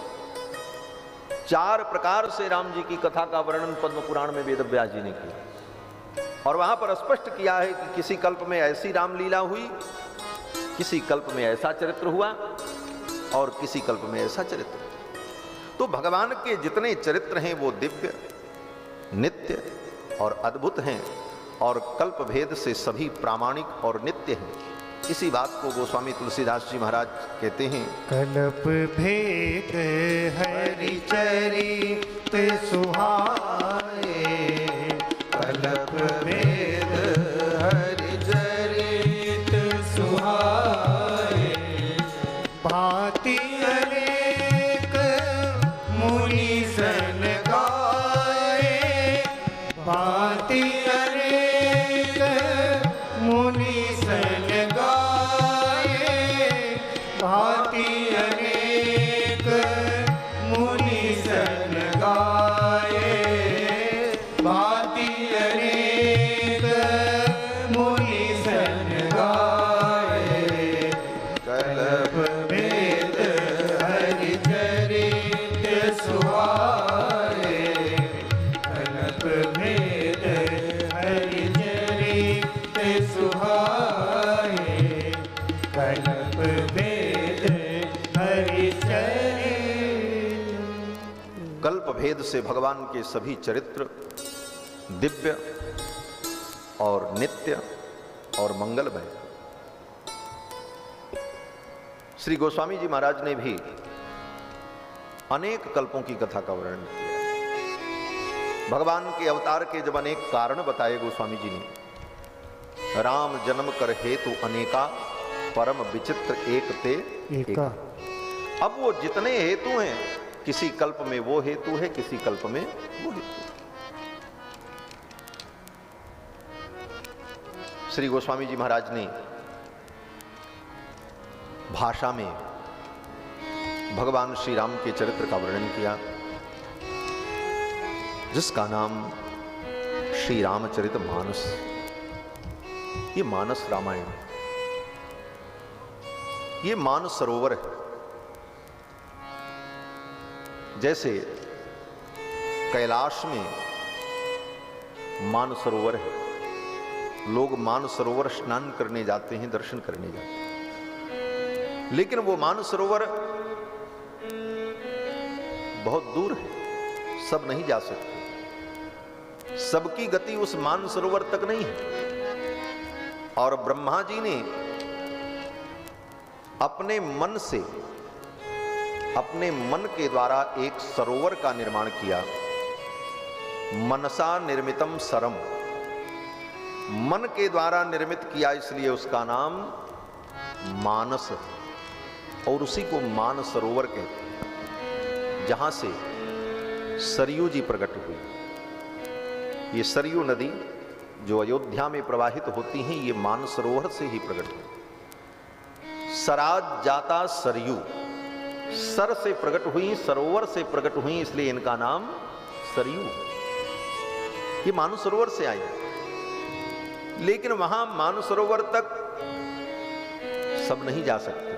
4 प्रकार से राम जी की कथा का वर्णन पद्म पुराण में वेद व्यास जी ने किया, और वहां पर स्पष्ट किया है कि किसी कल्प में ऐसी रामलीला हुई, किसी कल्प में ऐसा चरित्र हुआ, और किसी कल्प में ऐसा चरित्र। तो भगवान के जितने चरित्र हैं वो दिव्य, नित्य और अद्भुत हैं, और कल्प भेद से सभी प्रामाणिक और नित्य हैं। इसी बात को गोस्वामी तुलसीदास जी महाराज कहते हैं, कल्प भेद हरि चरित सुहाए, कल्प भेद हरि चरित सुहाए, भांति अनेक मुनि सन गाए, भांति अनेक मुनि सन गाए, भांति अनेक मुनि सन गाए, भांति अनेक मुनि सन गाए, कल्प भेद हरि चरित सुहाए, कल्प भेद हरि चरित सुहाए, कल्प भेद हरि चरित। कल्प भेद से भगवान के सभी चरित्र दिव्य और नित्य और मंगलमय। श्री गोस्वामी जी महाराज ने भी अनेक कल्पों की कथा का वर्णन किया। भगवान के अवतार के जब अनेक कारण बताए गोस्वामी जी ने, राम जन्म कर हेतु अनेका, परम विचित्र एक ते एका। अब वो जितने हेतु हैं, किसी कल्प में वो हेतु है, किसी कल्प में वो हेतु है। श्री गोस्वामी जी महाराज ने भाषा में भगवान श्री राम के चरित्र का वर्णन किया, जिसका नाम श्री रामचरित मानस। ये मानस रामायण, ये मानस सरोवर है। जैसे कैलाश में मानसरोवर है, लोग मानसरोवर स्नान करने जाते हैं, दर्शन करने जाते हैं, लेकिन वो मानसरोवर बहुत दूर है, सब नहीं जा सकते, सबकी गति उस मानसरोवर तक नहीं है। और ब्रह्मा जी ने अपने मन से, अपने मन के द्वारा एक सरोवर का निर्माण किया, मनसा निर्मितम सरम, मन के द्वारा निर्मित किया, इसलिए उसका नाम मानस है। और उसी को मान सरोवर कहते हैं, जहां से सरयू जी प्रकट हुई। ये सरयू नदी जो अयोध्या में प्रवाहित होती हैं, ये मान सरोवर से ही प्रकट हुई। सराज जाता सरयू, सर से प्रकट हुई, सरोवर से प्रकट हुई, इसलिए इनका नाम सरयू। ये मानसरोवर से आई, लेकिन वहां मानसरोवर तक सब नहीं जा सकते।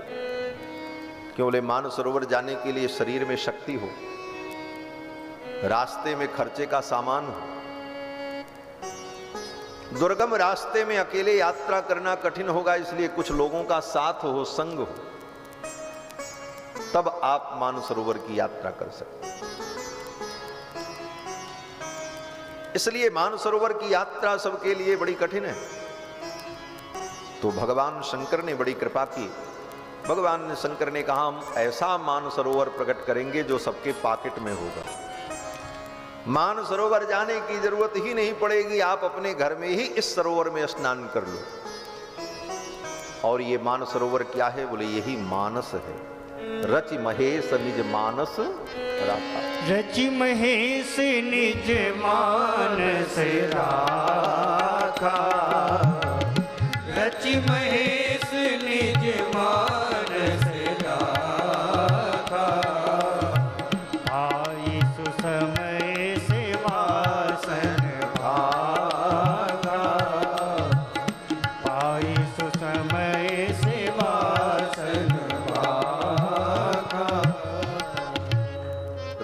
केवल मानसरोवर जाने के लिए शरीर में शक्ति हो, रास्ते में खर्चे का सामान हो, दुर्गम रास्ते में अकेले यात्रा करना कठिन होगा, इसलिए कुछ लोगों का साथ हो, संग हो, तब आप मानसरोवर की यात्रा कर सकते। इसलिए मानसरोवर की यात्रा सबके लिए बड़ी कठिन है। तो भगवान शंकर ने बड़ी कृपा की। भगवान शंकर ने कहा, हम ऐसा मानसरोवर प्रकट करेंगे जो सबके पॉकेट में होगा। मानसरोवर जाने की जरूरत ही नहीं पड़ेगी, आप अपने घर में ही इस सरोवर में स्नान कर लो। और ये मानसरोवर क्या है? बोले यही मानस है। रचि महेश निज मानस राखा, रचि महेश निज मानस राखा, रचि महेश निज मानस राखा, आई सुसमय सेवासन भागा, आई सुसमय सेवासन भागा।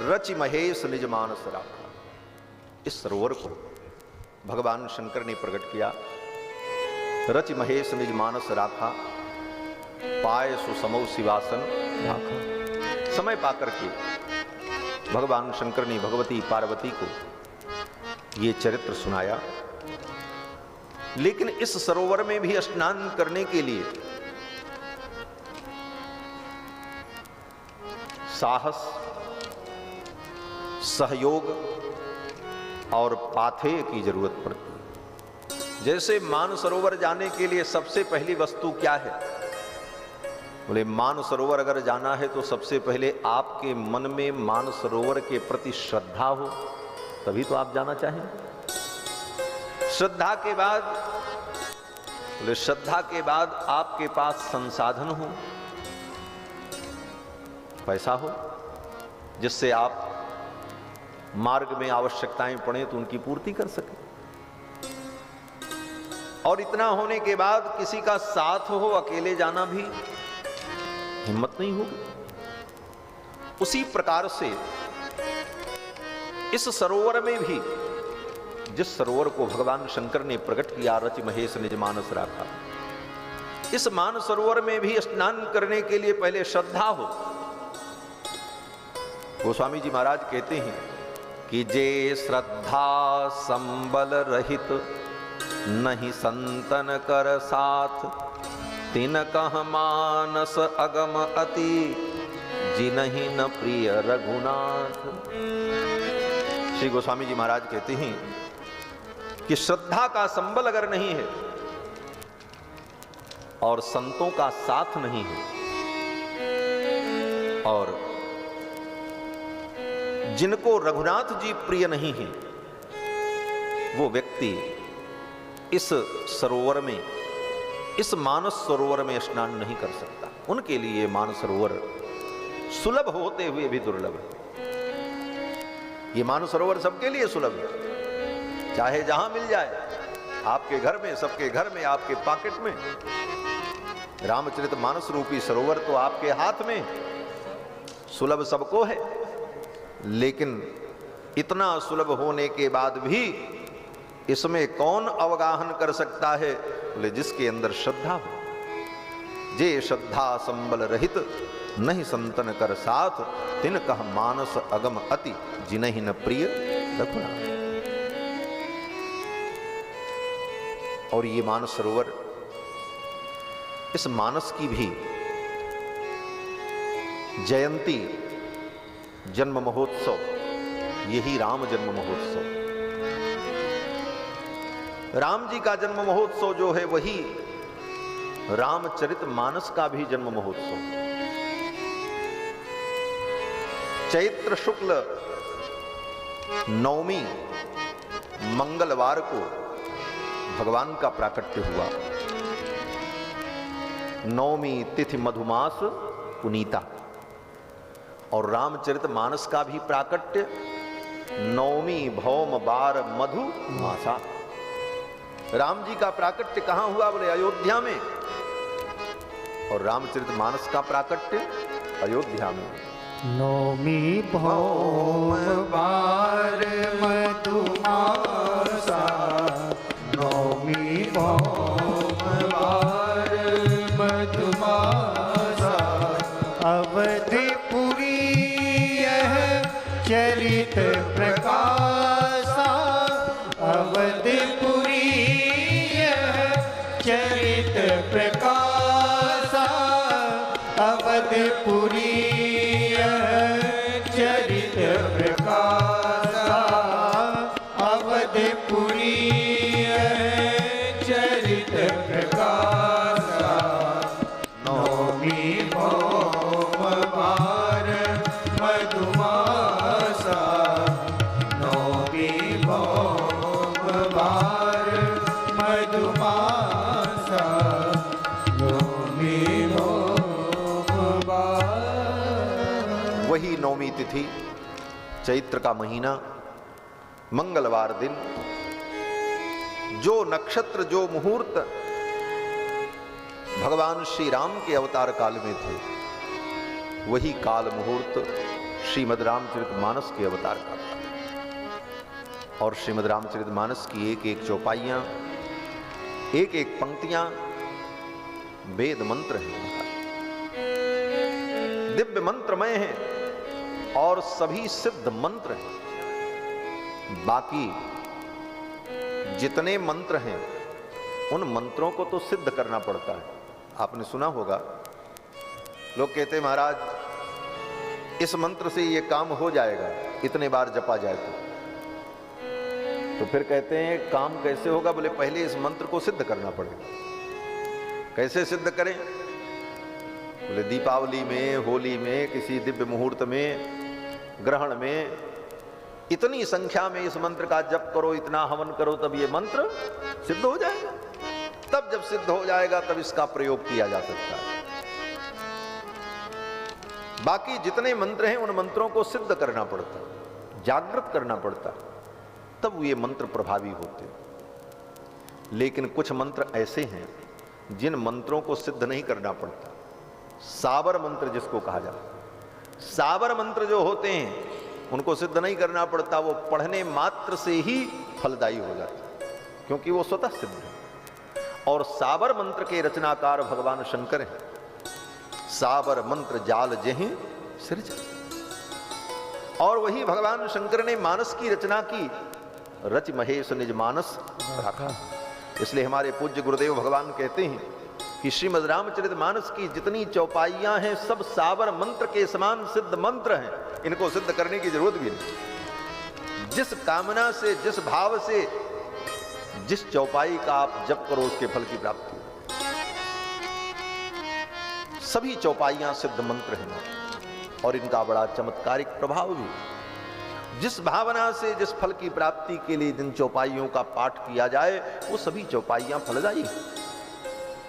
रचि महेश निज मानस राखा, इस सरोवर को भगवान शंकर ने प्रकट किया। रचि महेश निज मानस राखा, पाए सुसमौ शिवासन राखा। समय पाकर के भगवान शंकर ने भगवती पार्वती को ये चरित्र सुनाया। लेकिन इस सरोवर में भी स्नान करने के लिए साहस, सहयोग और पाथेय की जरूरत पड़ती है। जैसे मानसरोवर जाने के लिए सबसे पहली वस्तु क्या है? बोले मानसरोवर अगर जाना है तो सबसे पहले आपके मन में मानसरोवर के प्रति श्रद्धा हो, तभी तो आप जाना चाहेंगे। श्रद्धा के बाद, बोले श्रद्धा के बाद आपके पास संसाधन हो, पैसा हो, जिससे आप मार्ग में आवश्यकताएं पड़े तो उनकी पूर्ति कर सके। और इतना होने के बाद किसी का साथ हो, अकेले जाना भी हिम्मत नहीं होगी। उसी प्रकार से इस सरोवर में भी, जिस सरोवर को भगवान शंकर ने प्रकट किया, रचि महेश निज मानस राखा, इस मानसरोवर में भी स्नान करने के लिए पहले श्रद्धा हो। गोस्वामी जी महाराज कहते हैं कि जे श्रद्धा संबल रहित नहीं संतन कर साथ, तिन कह मानस अगम अति जिनहि न प्रिय रघुनाथ। श्री गोस्वामी जी महाराज कहते हैं कि श्रद्धा का संबल अगर नहीं है और संतों का साथ नहीं है और जिनको रघुनाथ जी प्रिय नहीं है, वो व्यक्ति इस सरोवर में, इस मानस सरोवर में स्नान नहीं कर सकता। उनके लिए मानस सरोवर सुलभ होते हुए भी दुर्लभ है। ये मानस सरोवर सबके लिए सुलभ है, चाहे जहां मिल जाए, आपके घर में, सबके घर में, आपके पॉकेट में। रामचरित मानस रूपी सरोवर तो आपके हाथ में, सुलभ सबको है। लेकिन इतना सुलभ होने के बाद भी इसमें कौन अवगाहन कर सकता है? बोले जिसके अंदर श्रद्धा हो। जे श्रद्धा संबल रहित नहीं संतन कर साथ, तिन कह मानस अगम अति जिनहि न प्रिय रघुनाथ। और ये मानस सरोवर, इस मानस की भी जयंती, जन्म महोत्सव, यही राम जन्म महोत्सव। राम जी का जन्म महोत्सव जो है वही रामचरित मानस का भी जन्म महोत्सव। चैत्र शुक्ल नवमी मंगलवार को भगवान का प्राकट्य हुआ। नवमी तिथि मधुमास पुनीता। और रामचरित मानस का भी प्राकट्य नवमी भौम बार मधु मासा। राम जी का प्राकट्य कहां हुआ? बोले अयोध्या में। और रामचरित मानस का प्राकट्य अयोध्या में। नवमी भौम बार मधु मासा, नवमी भौम बार मधु मासा, अवधपुरी यह चरित प्रकाशा, अवधपुरी यह चरित प्रकाशा, अवधपुरी यह चरित प्रकाशा, अवधपुरी यह चरित प्रकाशा। नवमी भौम बार मधुमासा, नवमी भौम बार मधुमासा, नवमी भौम बार। वही नवमी तिथि, चैत्र का महीना, मंगलवार दिन, जो नक्षत्र, जो मुहूर्त भगवान श्री राम के अवतार काल में थे, वही काल मुहूर्त श्रीमद् रामचरित मानस के अवतार का था। और श्रीमद् रामचरित मानस की एक एक चौपाइयां, एक एक पंक्तियां वेद मंत्र हैं, दिव्य मंत्रमय हैं और सभी सिद्ध मंत्र हैं। बाकी जितने मंत्र हैं उन मंत्रों को तो सिद्ध करना पड़ता है। आपने सुना होगा, लोग कहते महाराज इस मंत्र से ये काम हो जाएगा, इतने बार जपा जाए तो फिर कहते हैं काम कैसे होगा? बोले पहले इस मंत्र को सिद्ध करना पड़ेगा। कैसे सिद्ध करें? बोले दीपावली में, होली में, किसी दिव्य मुहूर्त में, ग्रहण में इतनी संख्या में इस मंत्र का जप करो, इतना हवन करो, तब ये मंत्र सिद्ध हो जाएगा। तब जब सिद्ध हो जाएगा तब इसका प्रयोग किया जा सकता है। बाकी जितने मंत्र हैं उन मंत्रों को सिद्ध करना पड़ता, जागृत करना पड़ता, तब ये मंत्र प्रभावी होते। लेकिन कुछ मंत्र ऐसे हैं जिन मंत्रों को सिद्ध नहीं करना पड़ता। साबर मंत्र जिसको कहा जाता है, साबर मंत्र जो होते हैं उनको सिद्ध नहीं करना पड़ता, वो पढ़ने मात्र से ही फलदायी हो जाता, क्योंकि वो स्वतः सिद्ध है। और साबर मंत्र के रचनाकार भगवान शंकर हैं। साबर मंत्र जाल जहीं सिरजा, और वही भगवान शंकर ने मानस की रचना की, रच महेश निज मानस राखा। इसलिए हमारे पूज्य गुरुदेव भगवान कहते हैं कि श्रीमद् रामचरित मानस की जितनी चौपाइयां हैं सब साबर मंत्र के समान सिद्ध मंत्र हैं, इनको सिद्ध करने की जरूरत भी नहीं। जिस कामना से, जिस भाव से, जिस चौपाई का आप जप करो उसके फल की प्राप्ति हो। सभी चौपाइयां सिद्ध मंत्र हैं और इनका बड़ा चमत्कारिक प्रभाव भी। जिस भावना से, जिस फल की प्राप्ति के लिए जिन चौपाइयों का पाठ किया जाए वो सभी चौपाइयां फलदायी हैं।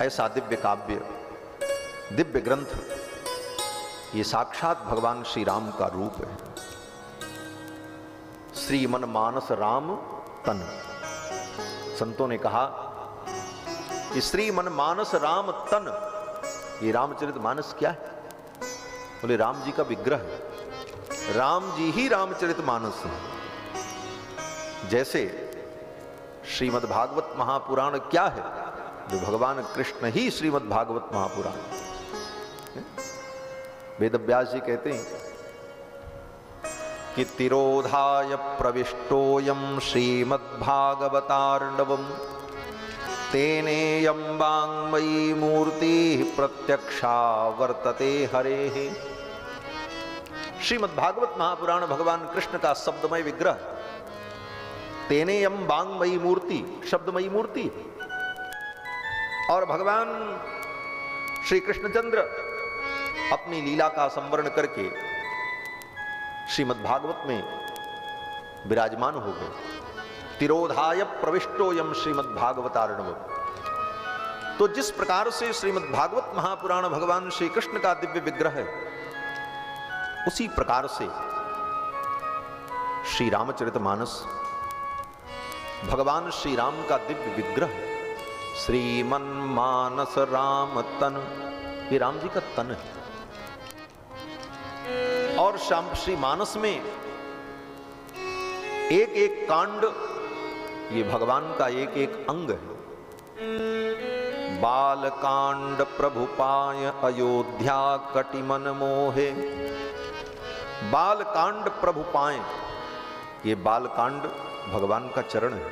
ऐसा दिव्य काव्य, दिव्य ग्रंथ, ये साक्षात भगवान श्री राम का रूप है। श्रीमन मानस राम तन, संतों ने कहा कि श्रीमन मानस राम तन, ये रामचरित मानस क्या है? बोले राम जी का विग्रह है, राम जी ही रामचरित मानस है। जैसे श्रीमद् भागवत महापुराण क्या है? जो भगवान कृष्ण ही श्रीमद् भागवत महापुराण। वेदव्यास जी कहते हैं कि तिरोधाय प्रविष्टोयम श्रीमद्भागवतार्णवम् तेनेयं वाङ्मयी मूर्ति प्रत्यक्षा वर्तते हरेः। श्रीमद्भागवत महापुराण भगवान कृष्ण का शब्दमय विग्रह, तेनेयं वाङ्मयी मूर्ति, शब्दमयी मूर्ति। और भगवान श्री कृष्णचंद्र अपनी लीला का संवरण करके श्रीमद्भागवत में विराजमान हो गए। तिरोधाय प्रविष्टोयम श्रीमद्भागवतार्णवम्। तो जिस प्रकार से श्रीमद्भागवत महापुराण भगवान श्री कृष्ण का दिव्य विग्रह है, उसी प्रकार से श्री रामचरितमानस भगवान श्री राम का दिव्य विग्रह है। श्रीमन मानस राम तन, ये राम जी का तन है। और श्री मानस में एक एक कांड ये भगवान का एक एक अंग है। बालकांड प्रभुपाय अयोध्या कटिमन मोहे। बालकांड प्रभुपाय, ये बालकांड भगवान का चरण है।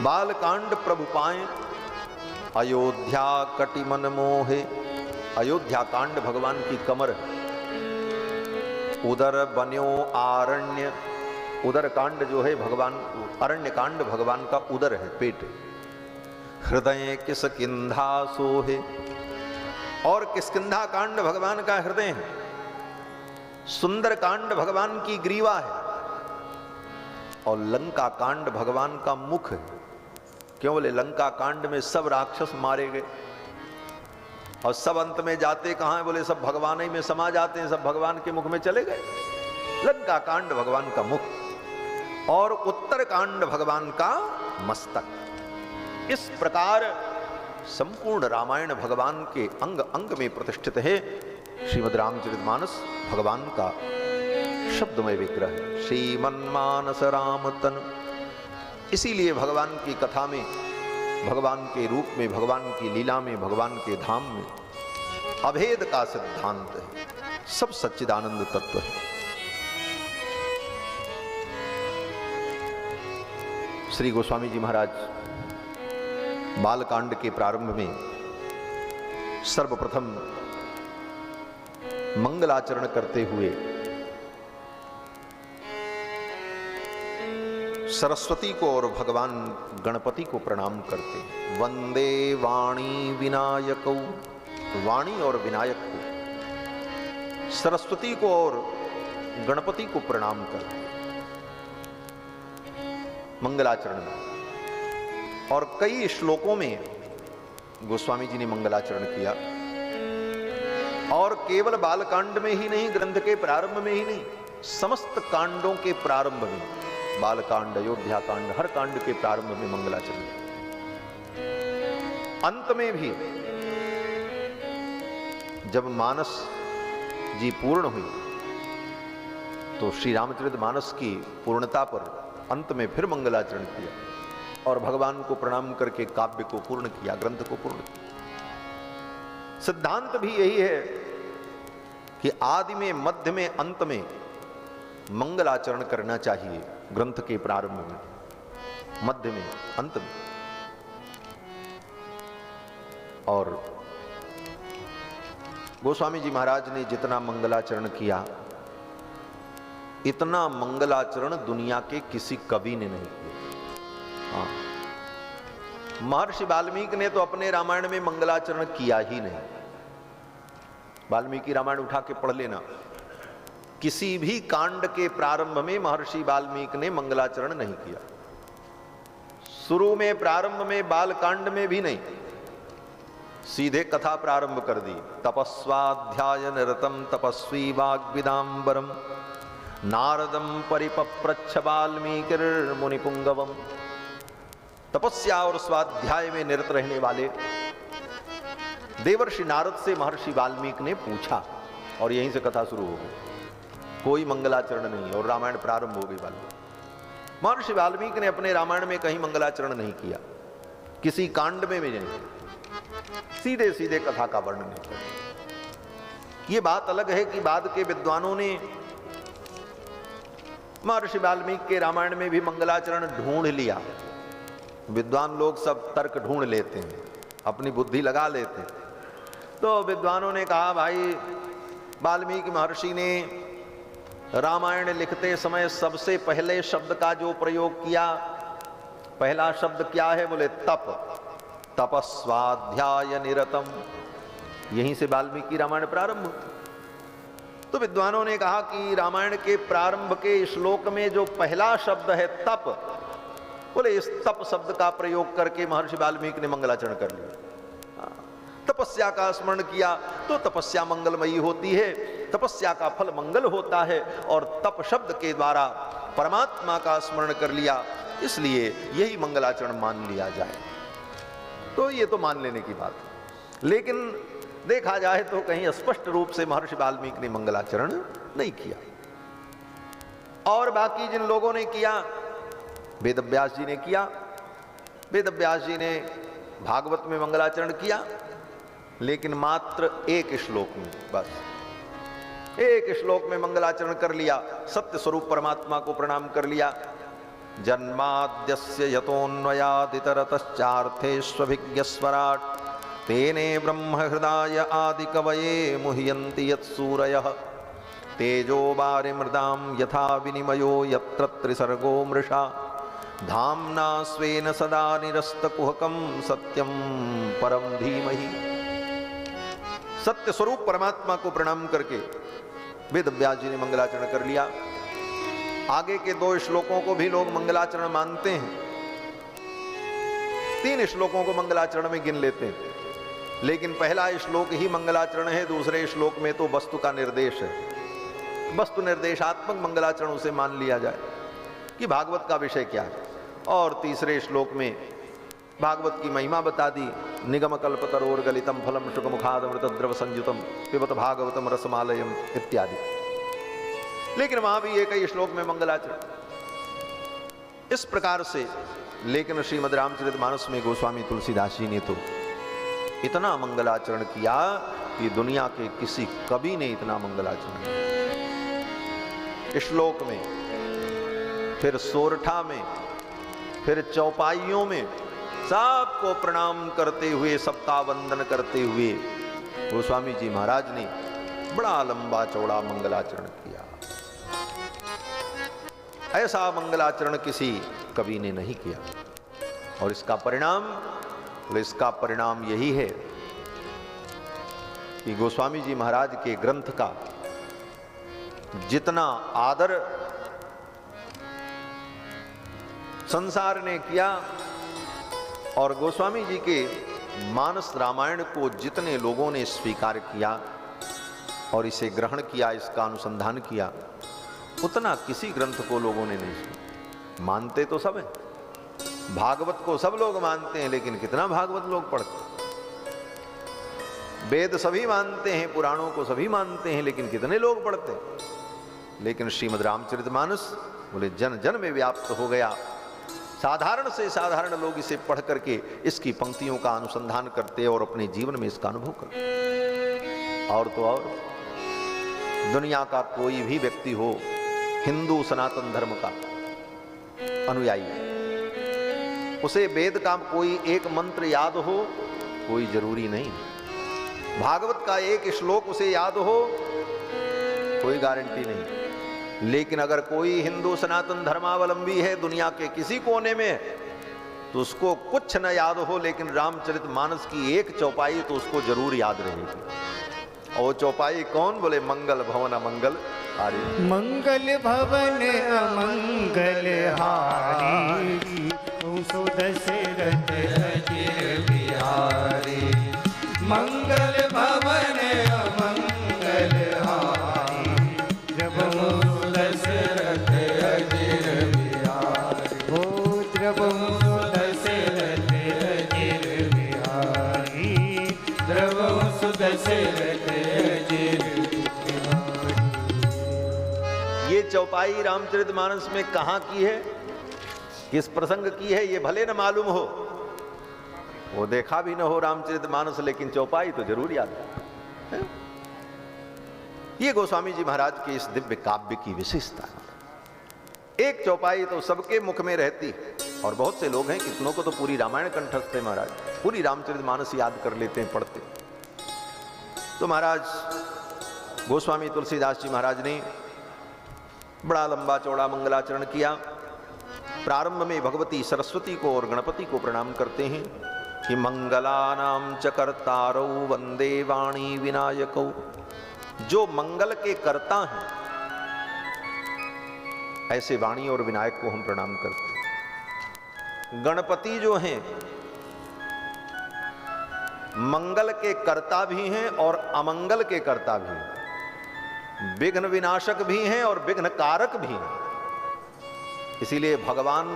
बालकांड प्रभुपाय अयोध्या कटिमन मोहे। अयोध्या कांड भगवान की कमर है। उदर बन्यो आरण्य, उदर कांड जो है भगवान, अरण्य कांड भगवान का उदर है, पेट। हृदय किसकिंधा सोहे, और किसकिंधा कांड भगवान का हृदय है। सुंदर कांड भगवान की ग्रीवा है, और लंका कांड भगवान का मुख है। क्यों? बोले लंका कांड में सब राक्षस मारे गए और सब अंत में जाते कहां हैं? बोले सब भगवान ही में समा जाते हैं, सब भगवान के मुख में चले गए। लंका कांड भगवान का मुख और उत्तर कांड भगवान का मस्तक। इस प्रकार संपूर्ण रामायण भगवान के अंग अंग में प्रतिष्ठित है। श्रीमद् रामचरितमानस भगवान का शब्दमय विग्रह है। श्रीमन मानस राम तन। इसीलिए भगवान की कथा में, भगवान के रूप में, भगवान की लीला में, भगवान के धाम में अभेद का सिद्धांत है, सब सच्चिदानंद तत्व है। श्री गोस्वामी जी महाराज बालकांड के प्रारंभ में सर्वप्रथम मंगलाचरण करते हुए सरस्वती को और भगवान गणपति को प्रणाम करते हैं। वंदे वाणी विनायकौ, वाणी और विनायक को, सरस्वती को और गणपति को प्रणाम करते हैं मंगलाचरण में। और कई श्लोकों में गोस्वामी जी ने मंगलाचरण किया, और केवल बालकांड में ही नहीं, ग्रंथ के प्रारंभ में ही नहीं, समस्त कांडों के प्रारंभ में, बालकांड, अयोध्या कांड, हर कांड के प्रारंभ में मंगलाचरण, अंत में भी जब मानस जी पूर्ण हुई तो श्री रामचरितमानस की पूर्णता पर अंत में फिर मंगलाचरण किया और भगवान को प्रणाम करके काव्य को पूर्ण किया, ग्रंथ को पूर्ण किया। सिद्धांत भी यही है कि आदि में, मध्य में, अंत में मंगलाचरण करना चाहिए। ग्रंथ के प्रारंभ में, मध्य में, अंत में। और गोस्वामी जी महाराज ने जितना मंगलाचरण किया, इतना मंगलाचरण दुनिया के किसी कवि ने नहीं किया। हाँ, महर्षि वाल्मीकि ने तो अपने रामायण में मंगलाचरण किया ही नहीं। वाल्मीकि रामायण उठा के पढ़ लेना, किसी भी कांड के प्रारंभ में महर्षि वाल्मीकि ने मंगलाचरण नहीं किया। शुरू में, प्रारंभ में, बालकांड में भी नहीं, सीधे कथा प्रारंभ कर दी। तपस्वाध्याय निरतम तपस्वी वाग्विदाम्बरम नारदम परिपप्रच्छ वाल्मीकिर्मुनिपुंगवम। तपस्या और स्वाध्याय में निरत रहने वाले देवर्षि नारद से महर्षि वाल्मीकि ने पूछा, और यहीं से कथा शुरू हो गई। कोई मंगलाचरण नहीं, और रामायण प्रारंभ हो गई। महर्षि वाल्मीकि ने अपने रामायण में कहीं मंगलाचरण नहीं किया, किसी कांड में भी नहीं, सीधे सीधे कथा का वर्णन नहीं किया। ये बात अलग है कि बाद के विद्वानों ने महर्षि वाल्मीकि के रामायण में भी मंगलाचरण ढूंढ लिया। विद्वान लोग सब तर्क ढूंढ लेते हैं, अपनी बुद्धि लगा लेते हैं। तो विद्वानों ने कहा, भाई वाल्मीकि महर्षि ने रामायण लिखते समय सबसे पहले शब्द का जो प्रयोग किया, पहला शब्द क्या है? बोले तप, तपस्वाध्याय निरतम। यहीं से वाल्मीकि रामायण प्रारंभ। तो विद्वानों ने कहा कि रामायण के प्रारंभ के श्लोक में जो पहला शब्द है तप, बोले इस तप शब्द का प्रयोग करके महर्षि वाल्मीकि ने मंगलाचरण कर लिया। तपस्या का स्मरण किया तो तपस्या मंगलमयी होती है, तपस्या का फल मंगल होता है, और तप शब्द के द्वारा परमात्मा का स्मरण कर लिया, इसलिए यही मंगलाचरण मान लिया जाए। तो ये तो मान लेने की बात है, लेकिन देखा जाए तो कहीं स्पष्ट रूप से महर्षि वाल्मीकि ने मंगलाचरण नहीं किया। और बाकी जिन लोगों ने किया, वेदव्यास जी ने किया। वेदव्यास जी ने भागवत में मंगलाचरण किया, लेकिन मात्र एक श्लोक में, बस एक श्लोक में मंगलाचरण कर लिया। सत्य स्वरूप परमात्मा को प्रणाम कर लिया। जन्माद्यस्य यतोऽन्वयादितरतश्चार्थेष्वभिज्ञस्वराट् तेने ब्रह्म हृदय आदि कवये मुह्यन्ति यत्सूरयः तेजो वारिमृदां यथा विनिमयो यत्र त्रिसर्गो मृषा धाम्ना स्वेन सदा निरस्तकुहकं सत्यं परम धीमहि। सत्य स्वरूप परमात्मा को प्रणाम करके वेदव्यास जी ने मंगलाचरण कर लिया। आगे के दो श्लोकों को भी लोग मंगलाचरण मानते हैं, 3 श्लोकों को मंगलाचरण में गिन लेते हैं, लेकिन पहला श्लोक ही मंगलाचरण है, दूसरे श्लोक में तो वस्तु का निर्देश है। वस्तु निर्देशात्मक मंगलाचरण उसे मान लिया जाए कि भागवत का विषय क्या है। और तीसरे श्लोक में भागवत की महिमा बता दी। निगम कल्पतरोर गलितम फलम शुकमुखाद अमृतद्रव संयुतम पिबत भागवतम रसमालयम इत्यादि। लेकिन वहां भी एक ही श्लोक में मंगलाचरण। इस प्रकार से लेकिन श्रीमद् रामचरितमानस में गोस्वामी तुलसीदास जी ने तो इतना मंगलाचरण किया कि दुनिया के किसी कवि ने इतना मंगलाचरण इस श्लोक में, फिर सोरठा में, फिर चौपाइयों में सबको प्रणाम करते हुए, सबका वंदन करते हुए गोस्वामी जी महाराज ने बड़ा लंबा चौड़ा मंगलाचरण किया। ऐसा मंगलाचरण किसी कवि ने नहीं किया। और इसका परिणाम यही है कि गोस्वामी जी महाराज के ग्रंथ का जितना आदर संसार ने किया और गोस्वामी जी के मानस रामायण को जितने लोगों ने स्वीकार किया और इसे ग्रहण किया, इसका अनुसंधान किया, उतना किसी ग्रंथ को लोगों ने नहीं सुना। मानते तो सब हैं, भागवत को सब लोग मानते हैं, लेकिन कितना भागवत लोग पढ़ते हैं। वेद सभी मानते हैं, पुराणों को सभी मानते हैं, लेकिन कितने लोग पढ़ते हैं। लेकिन श्रीमद् रामचरितमानस बोले जन जन में व्याप्त हो गया। साधारण से साधारण लोग इसे पढ़ करके इसकी पंक्तियों का अनुसंधान करते और अपने जीवन में इसका अनुभव करते। और तो और दुनिया का कोई भी व्यक्ति हो, हिंदू सनातन धर्म का अनुयायी, उसे वेद का कोई एक मंत्र याद हो कोई जरूरी नहीं। भागवत का एक श्लोक उसे याद हो कोई गारंटी नहीं। लेकिन अगर कोई हिंदू सनातन धर्मावलंबी है दुनिया के किसी कोने में, तो उसको कुछ न याद हो, लेकिन रामचरितमानस की एक चौपाई तो उसको जरूर याद रहेगी। और चौपाई कौन? बोले मंगल भवन अमंगल हारी। मंगल भवन अमंगल हारी, सो दशरथ अजिर बिहारी। मंगल भवन अमंगल हारी, द्रवहु दशरथ अजिर बिहारी। हो द्रवहु दशरथ अजिर बिहारी, द्रवहु दशरथ अजिर बिहारी। ये चौपाई रामचरितमानस में कहां की है, किस प्रसंग की है, ये भले न मालूम हो, वो देखा भी न हो रामचरितमानस, लेकिन चौपाई तो जरूर याद है। ये गोस्वामी जी महाराज के इस दिव्य काव्य की विशेषता है। एक चौपाई तो सबके मुख में रहती है, और बहुत से लोग हैं, कितनों को तो पूरी रामायण कंठस्थ है महाराज, पूरी रामचरितमानस याद कर लेते हैं, पढ़ते। तो महाराज गोस्वामी तुलसीदास जी महाराज ने बड़ा लंबा चौड़ा मंगलाचरण किया। प्रारंभ में भगवती सरस्वती को और गणपति को प्रणाम करते हैं कि मंगलानाम च कर्तारौ वंदे वाणी विनायकौ। जो मंगल के कर्ता हैं ऐसे वाणी और विनायक को हम प्रणाम करते हैं। गणपति जो हैं मंगल के कर्ता भी हैं और अमंगल के कर्ता भी हैं, विघ्न विनाशक भी हैं और विघ्न कारक भी हैं। इसीलिए भगवान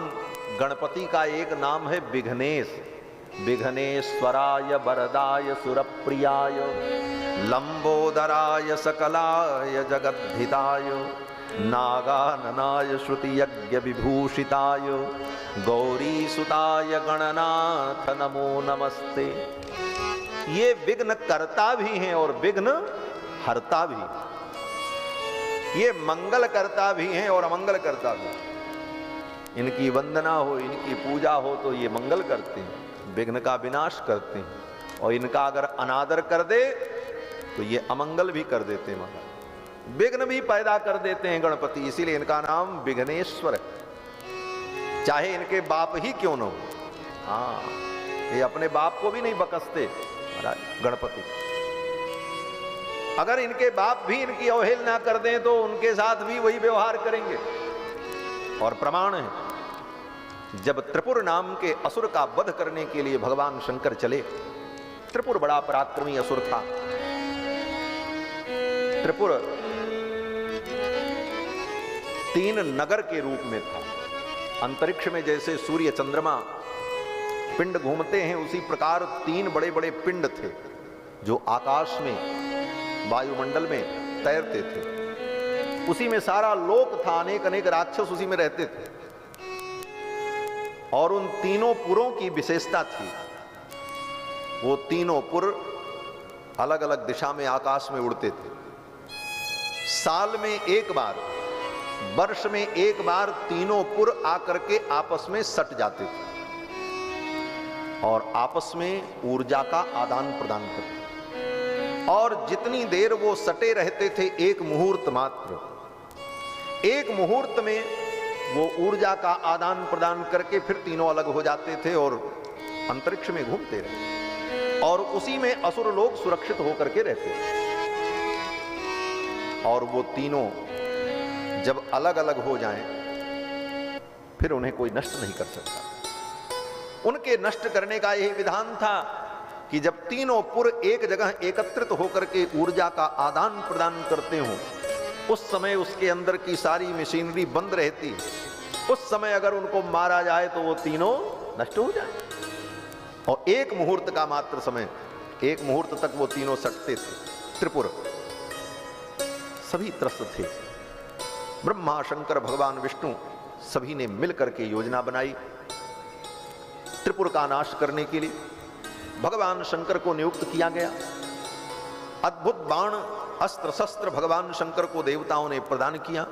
गणपति का एक नाम है विघ्नेश। विघ्नेश्वराय वरदाय सुरप्रियाय लंबोदराय सकलाय जगद्धिताय नागाननाय श्रुति यज्ञ विभूषिताय गौरीसुताय गणनाथ नमो नमस्ते। ये विघ्न करता भी हैं और विघ्न हरता भी। ये मंगल करता भी हैं और अमंगल करता भी। इनकी वंदना हो, इनकी पूजा हो तो ये मंगल करते हैं, विघ्न का विनाश करते हैं। और इनका अगर अनादर कर दे तो ये अमंगल भी कर देते हैं, महाराज विघ्न भी पैदा कर देते हैं गणपति। इसीलिए इनका नाम विघ्नेश्वर है, चाहे इनके बाप ही क्यों न हो। हाँ, ये अपने बाप को भी नहीं बकसते महाराज गणपति। अगर इनके बाप भी इनकी अवहेलना कर दें तो उनके साथ भी वही व्यवहार करेंगे। और प्रमाण है, जब त्रिपुर नाम के असुर का वध करने के लिए भगवान शंकर चले, त्रिपुर बड़ा पराक्रमी असुर था। त्रिपुर 3 नगर के रूप में था। अंतरिक्ष में जैसे सूर्य चंद्रमा पिंड घूमते हैं, उसी प्रकार 3 बड़े बड़े पिंड थे जो आकाश में वायुमंडल में तैरते थे। उसी में सारा लोक था, अनेक अनेक राक्षस उसी में रहते थे। और उन तीनों पुरों की विशेषता थी, वो तीनों पुर अलग अलग दिशा में आकाश में उड़ते थे। साल में एक बार, वर्ष में एक बार तीनों पुर आकर के आपस में सट जाते थे और आपस में ऊर्जा का आदान प्रदान करते। और जितनी देर वो सटे रहते थे, एक मुहूर्त मात्र, एक मुहूर्त में वो ऊर्जा का आदान प्रदान करके फिर तीनों अलग हो जाते थे और अंतरिक्ष में घूमते रहे, और उसी में असुर लोग सुरक्षित होकर के रहते थे। और वो तीनों जब अलग अलग हो जाएं, फिर उन्हें कोई नष्ट नहीं कर सकता। उनके नष्ट करने का यही विधान था कि जब तीनों पुर एक जगह एकत्रित होकर के ऊर्जा का आदान प्रदान करते हों, उस समय उसके अंदर की सारी मशीनरी बंद रहती, उस समय अगर उनको मारा जाए तो वो तीनों नष्ट हो जाए। और एक मुहूर्त का मात्र समय, एक मुहूर्त तक वो तीनों सटते थे। त्रिपुर सभी त्रस्त थे। ब्रह्मा, शंकर, भगवान विष्णु सभी ने मिलकर के योजना बनाई त्रिपुर का नाश करने के लिए। भगवान शंकर को नियुक्त किया गया। अद्भुत बाण, अस्त्र शस्त्र भगवान शंकर को देवताओं ने प्रदान किया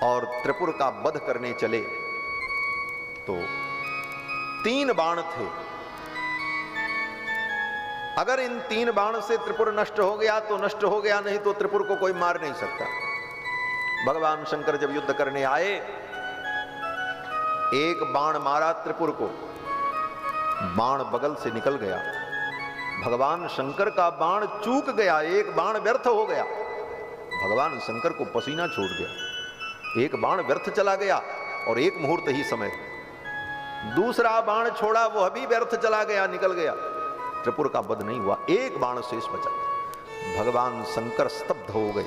और त्रिपुर का वध करने चले तो 3 बाण थे। अगर इन 3 बाण से त्रिपुर नष्ट हो गया तो नष्ट हो गया, नहीं तो त्रिपुर को कोई मार नहीं सकता। भगवान शंकर जब युद्ध करने आए, एक बाण मारा त्रिपुर को, बाण बगल से निकल गया। भगवान शंकर का बाण चूक गया, एक बाण व्यर्थ हो गया। भगवान शंकर को पसीना छूट गया, एक बाण व्यर्थ चला गया और एक मुहूर्त ही समय। दूसरा बाण छोड़ा, वो अभी व्यर्थ चला गया, निकल गया। त्रिपुर का वध नहीं हुआ, एक बाण शेष बचा। भगवान शंकर स्तब्ध हो गए।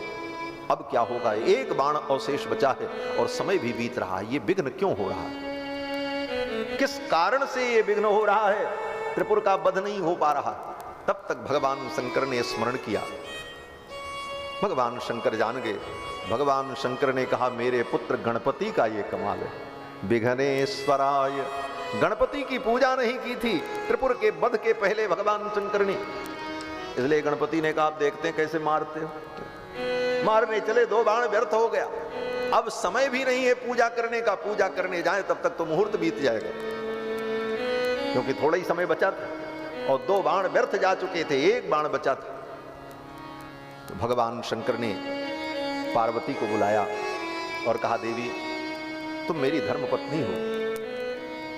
अब क्या होगा? एक बाण अवशेष बचा है और समय भी बीत रहा है। ये विघ्न क्यों हो रहा है? किस कारण से ये विघ्न हो रहा है? त्रिपुर का वध नहीं हो पा रहा। तब तक भगवान शंकर ने स्मरण किया। भगवान शंकर जान गए। भगवान शंकर ने कहा, मेरे पुत्र गणपति का ये कमाल है। विघ्नेश्वराय, गणपति की पूजा नहीं की थी त्रिपुर के वध के पहले भगवान शंकर ने, इसलिए गणपति ने कहा, आप देखते हैं कैसे मारते हो। मारने चले, 2 बाण व्यर्थ हो गया। अब समय भी नहीं है पूजा करने का। पूजा करने जाए तब तक तो मुहूर्त बीत जाएगा, क्योंकि थोड़ा ही समय बचा था और 2 बाण व्यर्थ जा चुके थे, एक बाण बचा था। तो भगवान शंकर ने पार्वती को बुलाया और कहा, देवी तुम मेरी धर्म पत्नी हो।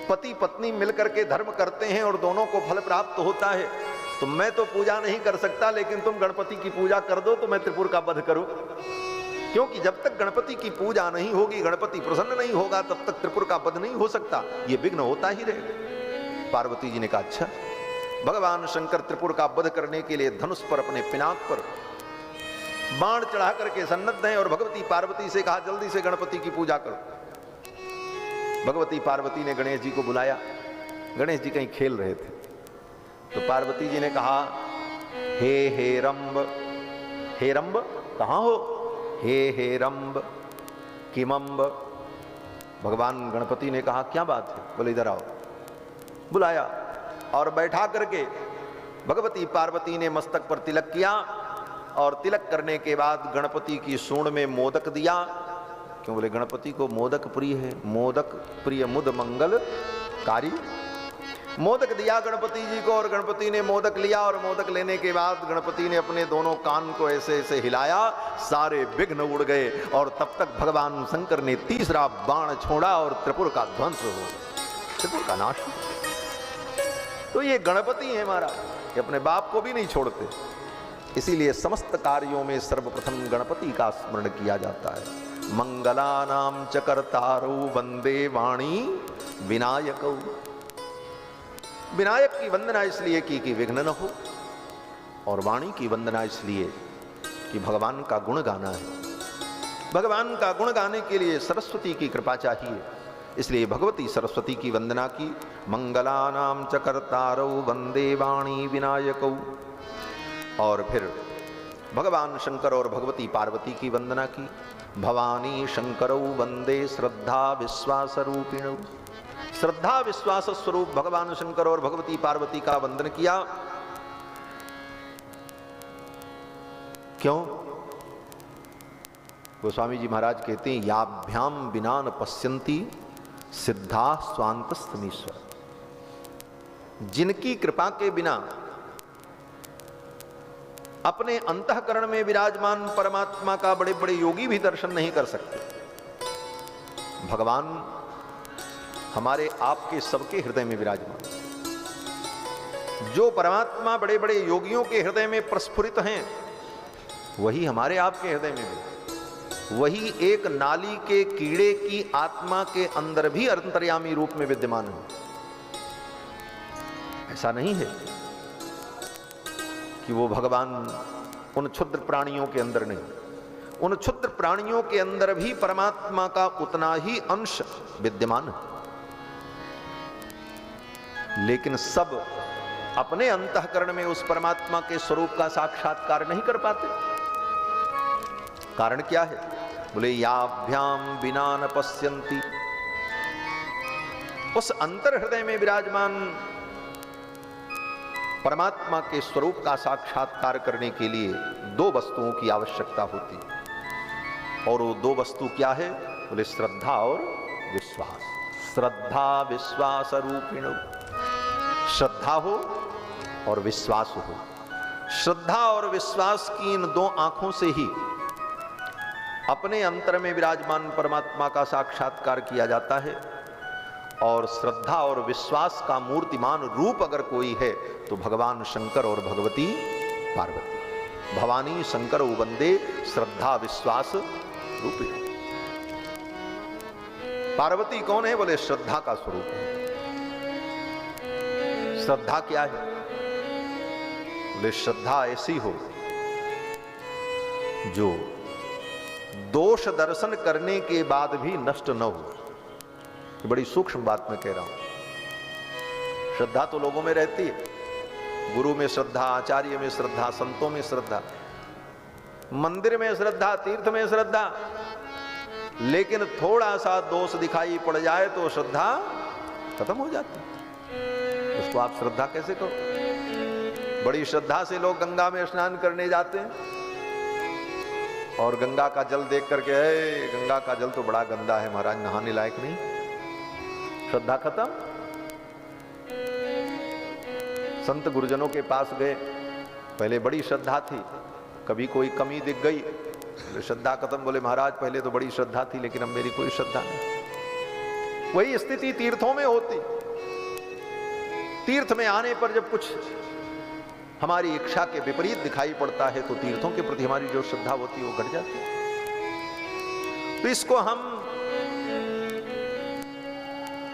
पति पत्नी मिलकर के धर्म करते हैं और दोनों को फल प्राप्त होता है। तो मैं तो पूजा नहीं कर सकता, लेकिन तुम गणपति की पूजा कर दो तो मैं त्रिपुर का वध करूं। क्योंकि जब तक गणपति की पूजा नहीं होगी, गणपति प्रसन्न नहीं होगा, तब तक त्रिपुर का वध नहीं हो सकता। ये विघ्न होता ही रहेगा। पार्वती जी ने कहा, अच्छा। भगवान शंकर त्रिपुर का वध करने के लिए धनुष पर, अपने पिनाक पर बाण चढ़ा करके सन्नद्ध हैं और भगवती पार्वती से कहा, जल्दी से गणपति की पूजा करो। भगवती पार्वती ने गणेश जी को बुलाया। गणेश जी कहीं खेल रहे थे तो पार्वती जी ने कहा, हे रंब, हे रंब कहां हो? हे रंब किमंब। भगवान गणपति ने कहा, क्या बात है? बोले, इधर आओ। बुलाया और बैठा करके भगवती पार्वती ने मस्तक पर तिलक किया और तिलक करने के बाद गणपति की सूंड में मोदक दिया। क्यों? बोले, गणपति को मोदक प्रिय है। मोदक प्रिय मुद मंगल कारी। मोदक दिया गणपति जी को और गणपति ने मोदक लिया और मोदक लेने के बाद गणपति ने अपने दोनों कान को ऐसे ऐसे हिलाया, सारे विघ्न उड़ गए और तब तक भगवान शंकर ने तीसरा बाण छोड़ा और त्रिपुर का ध्वंस हो गया, त्रिपुर का नाश। तो ये गणपति है हमारा, ये अपने बाप को भी नहीं छोड़ते। इसीलिए समस्त कार्यों में सर्वप्रथम गणपति का स्मरण किया जाता है। मंगलानाम च कर्तारौ वंदे वाणी विनायकौ। विनायक की वंदना इसलिए की कि विघ्न न हो, और वाणी की वंदना इसलिए कि भगवान का गुण गाना है। भगवान का गुण गाने के लिए सरस्वती की कृपा चाहिए, इसलिए भगवती सरस्वती की वंदना की। मंगलानाम च कर्तारौ वंदे वाणी विनायकौ। और फिर भगवान शंकर और भगवती पार्वती की वंदना की। भवानी शंकरौ वंदे श्रद्धा विश्वास रूपिणौ। श्रद्धा विश्वास स्वरूप भगवान शंकर और भगवती पार्वती का वंदन किया। क्यों? गोस्वामी जी महाराज कहते हैं, याभ्याम बिना न पश्यन्ति सिद्धा स्वांतस्तमीश्वर। जिनकी कृपा के बिना अपने अंतःकरण में विराजमान परमात्मा का बड़े बड़े योगी भी दर्शन नहीं कर सकते। भगवान हमारे आपके सबके हृदय में विराजमान। जो परमात्मा बड़े बड़े योगियों के हृदय में प्रस्फुरित हैं, वही हमारे आपके हृदय में भी, वही एक नाली के कीड़े की आत्मा के अंदर भी अंतर्यामी रूप में विद्यमान है। ऐसा नहीं है कि वो भगवान उन क्षुद्र प्राणियों के अंदर नहीं, उन क्षुद्र प्राणियों के अंदर भी परमात्मा का उतना ही अंश विद्यमान है। लेकिन सब अपने अंतःकरण में उस परमात्मा के स्वरूप का साक्षात्कार नहीं कर पाते। कारण क्या है? बोले याभ्याम बिना न पश्यन्ति। उस अंतर हृदय में विराजमान परमात्मा के स्वरूप का साक्षात्कार करने के लिए दो वस्तुओं की आवश्यकता होती है, और वो दो वस्तु क्या है? बोले श्रद्धा और विश्वास। श्रद्धा विश्वास रूपिणो, श्रद्धा हो और विश्वास हो। श्रद्धा और विश्वास की इन दो आंखों से ही अपने अंतर में विराजमान परमात्मा का साक्षात्कार किया जाता है। और श्रद्धा और विश्वास का मूर्तिमान रूप अगर कोई है तो भगवान शंकर और भगवती पार्वती। भवानी शंकर वंदे श्रद्धा विश्वास रूपिणी। पार्वती कौन है? बोले श्रद्धा का स्वरूप है। श्रद्धा क्या है? बोले श्रद्धा ऐसी हो जो दोष दर्शन करने के बाद भी नष्ट न हो। बड़ी सूक्ष्म बात मैं कह रहा हूं। श्रद्धा तो लोगों में रहती है, गुरु में श्रद्धा, आचार्य में श्रद्धा, संतों में श्रद्धा, मंदिर में श्रद्धा, तीर्थ में श्रद्धा, लेकिन थोड़ा सा दोष दिखाई पड़ जाए तो श्रद्धा खत्म हो जाती है। उसको आप श्रद्धा कैसे करो? बड़ी श्रद्धा से लोग गंगा में स्नान करने जाते हैं और गंगा का जल देख करके, गंगा का जल तो बड़ा गंदा है महाराज, नहाने लायक नहीं। श्रद्धा खत्म। संत गुरुजनों के पास गए, पहले बड़ी श्रद्धा थी, कभी कोई कमी दिख गई, श्रद्धा खत्म। बोले महाराज पहले तो बड़ी श्रद्धा थी लेकिन अब मेरी कोई श्रद्धा नहीं। वही स्थिति तीर्थों में होती। तीर्थ में आने पर जब कुछ हमारी इच्छा के विपरीत दिखाई पड़ता है तो तीर्थों के प्रति हमारी जो श्रद्धा होती है वो घट जाती है। तो इसको हम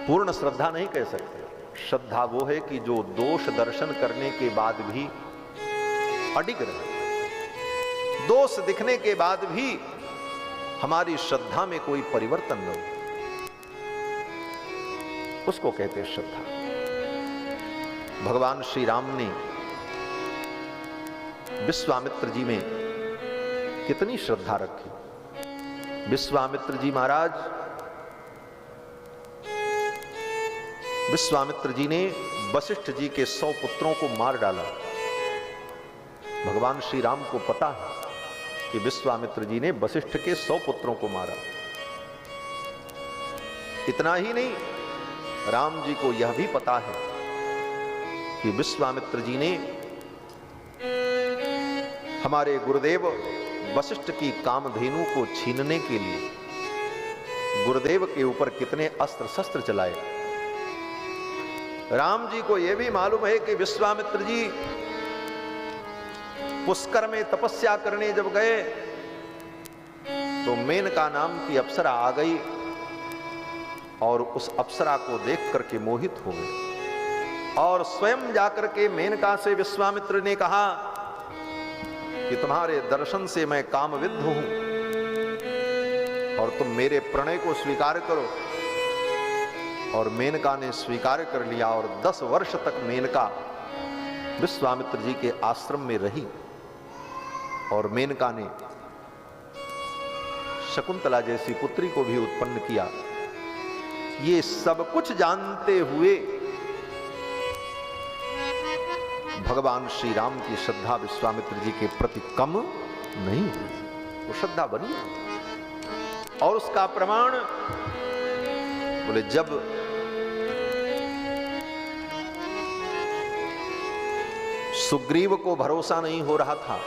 पूर्ण श्रद्धा नहीं कह सकते। श्रद्धा वो है कि जो दोष दर्शन करने के बाद भी अडिग रहे, दोष दिखने के बाद भी हमारी श्रद्धा में कोई परिवर्तन न हो, उसको कहते हैं श्रद्धा। भगवान श्री राम ने विश्वामित्र जी में कितनी श्रद्धा रखी। विश्वामित्र जी महाराज, विश्वामित्र जी ने वशिष्ठ जी के 100 पुत्रों को मार डाला। भगवान श्री राम को पता है कि विश्वामित्र जी ने वशिष्ठ के 100 पुत्रों को मारा। इतना ही नहीं, राम जी को यह भी पता है कि विश्वामित्र जी ने हमारे गुरुदेव वशिष्ठ की कामधेनु को छीनने के लिए गुरुदेव के ऊपर कितने अस्त्र शस्त्र चलाए। राम जी को यह भी मालूम है कि विश्वामित्र जी पुष्कर में तपस्या करने जब गए तो मेनका नाम की अप्सरा आ गई और उस अप्सरा को देख करके मोहित हो गए और स्वयं जाकर के मेनका से विश्वामित्र ने कहा कि तुम्हारे दर्शन से मैं कामविद्ध हूं और तुम मेरे प्रणय को स्वीकार करो। और मेनका ने स्वीकार कर लिया और 10 वर्ष तक मेनका विश्वामित्र जी के आश्रम में रही। और मेनका ने शकुंतला जैसी पुत्री को भी उत्पन्न किया। ये सब कुछ जानते हुए भगवान श्री राम की श्रद्धा विश्वामित्र जी के प्रति कम नहीं हुई, वो श्रद्धा बनी। और उसका प्रमाण बोले जब सुग्रीव को भरोसा नहीं हो रहा था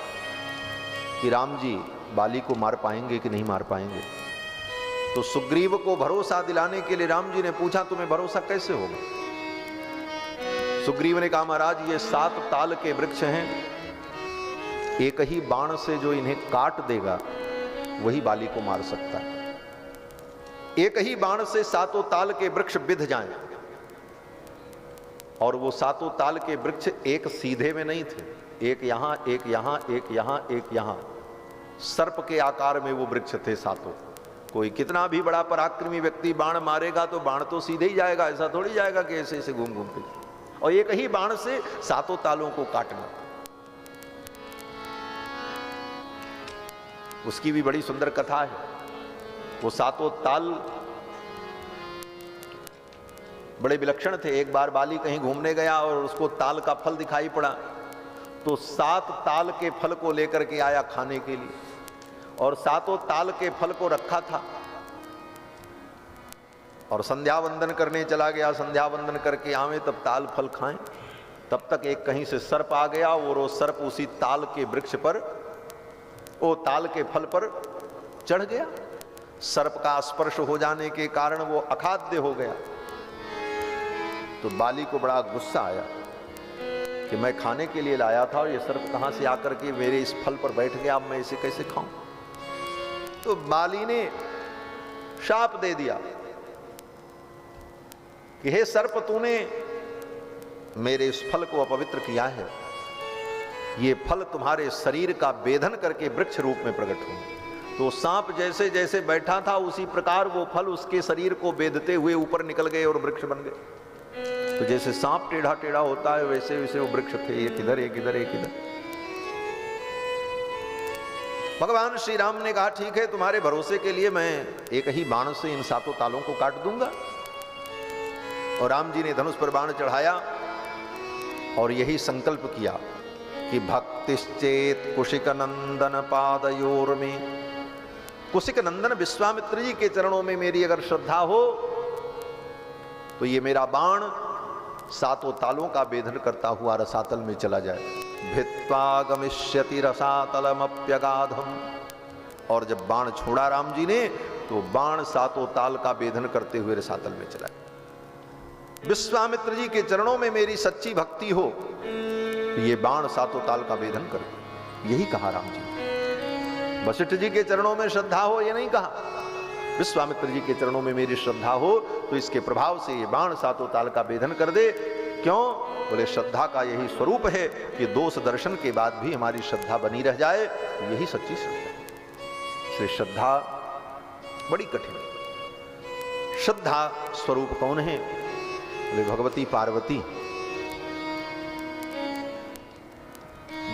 कि राम जी बाली को मार पाएंगे कि नहीं मार पाएंगे। तो सुग्रीव को भरोसा दिलाने के लिए राम जी ने पूछा, तुम्हें भरोसा कैसे होगा? सुग्रीव ने कहा, महाराज ये 7 ताल के वृक्ष हैं, एक ही बाण से जो इन्हें काट देगा वही बाली को मार सकता है। एक ही बाण से 7 ताल के वृक्ष बिध जाएं। और वो 7 ताल के वृक्ष एक सीधे में नहीं थे, एक यहां, एक यहां, एक यहां, एक यहां, सर्प के आकार में वो वृक्ष थे 7। कोई कितना भी बड़ा पराक्रमी व्यक्ति बाण मारेगा तो बाण तो सीधे ही जाएगा, ऐसा थोड़ी जाएगा कि ऐसे ऐसे घूम घूम के। और एक ही बाण से 7 तालों को काटना, उसकी भी बड़ी सुंदर कथा है। वो 7 ताल बड़े विलक्षण थे। एक बार बाली कहीं घूमने गया और उसको ताल का फल दिखाई पड़ा, तो 7 ताल के फल को लेकर के आया खाने के लिए, और 7 ताल के फल को रखा था और संध्या वंदन करने चला गया। संध्या वंदन करके आवे तब ताल फल खाएं, तब तक एक कहीं से सर्प आ गया और वो सर्प उसी ताल के वृक्ष पर, वो ताल के फल पर चढ़ गया। सर्प का स्पर्श हो जाने के कारण वो अखाद्य हो गया। तो बाली को बड़ा गुस्सा आया कि मैं खाने के लिए लाया था और ये सर्प कहां से आकर के मेरे इस फल पर बैठ गया, अब मैं इसे कैसे खाऊं। तो बाली ने शाप दे दिया कि हे सर्प, तूने मेरे इस फल को अपवित्र किया है, ये फल तुम्हारे शरीर का भेदन करके वृक्ष रूप में प्रकट होंगे। तो सांप जैसे जैसे बैठा था उसी प्रकार वो फल उसके शरीर को भेदते हुए ऊपर निकल गए और वृक्ष बन गए। तो जैसे सांप टेढ़ा टेढ़ा होता है वैसे वैसे वो वृक्ष थे, एक इधर एक इधर एक इधर। भगवान श्री राम ने कहा, ठीक है, तुम्हारे भरोसे के लिए मैं एक ही बाण से इन 7 तालों को काट दूंगा। और राम जी ने धनुष पर बाण चढ़ाया और यही संकल्प किया कि भक्तिश्चेत कुशिक नंदन पादयोर में, कुशिक नंदन विश्वामित्र जी के चरणों में मेरी अगर श्रद्धा हो तो ये मेरा बाण 7 तालों का भेदन करता हुआ रसातल में चला जाए। भित्वा गमिष्यति रसातलमप्यगाधम। और जब बाण छोड़ा राम जी ने तो बाण 7 ताल का भेदन करते हुए रसातल में चला। विश्वामित्र जी के चरणों में मेरी सच्ची भक्ति हो तो ये बाण 7 ताल का भेदन करे, यही कहा राम जी। वशिष्ठ जी के चरणों में श्रद्धा हो ये नहीं कहा, विश्वामित्र जी के चरणों में मेरी श्रद्धा हो तो इसके प्रभाव से ये बाण 7 ताल का भेदन कर दे। क्यों? बोले श्रद्धा का यही स्वरूप है कि दोष दर्शन के बाद भी हमारी श्रद्धा बनी रह जाए, यही सच्ची श्रद्धा। इसलिए श्रद्धा बड़ी कठिन है। श्रद्धा स्वरूप कौन है? बोले भगवती पार्वती।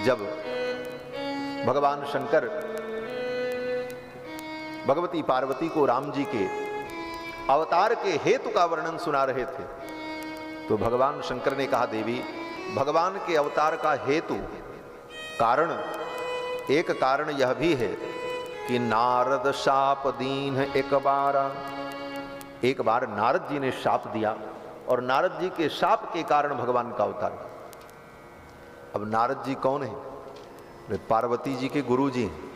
जब भगवान शंकर भगवती पार्वती को राम जी के अवतार के हेतु का वर्णन सुना रहे थे तो भगवान शंकर ने कहा, देवी, भगवान के अवतार का हेतु कारण, एक कारण यह भी है कि नारद शाप दीन एक बार नारद जी ने शाप दिया और नारद जी के शाप के कारण भगवान का अवतार। अब नारद जी कौन है? पार्वती जी के गुरु जी हैं,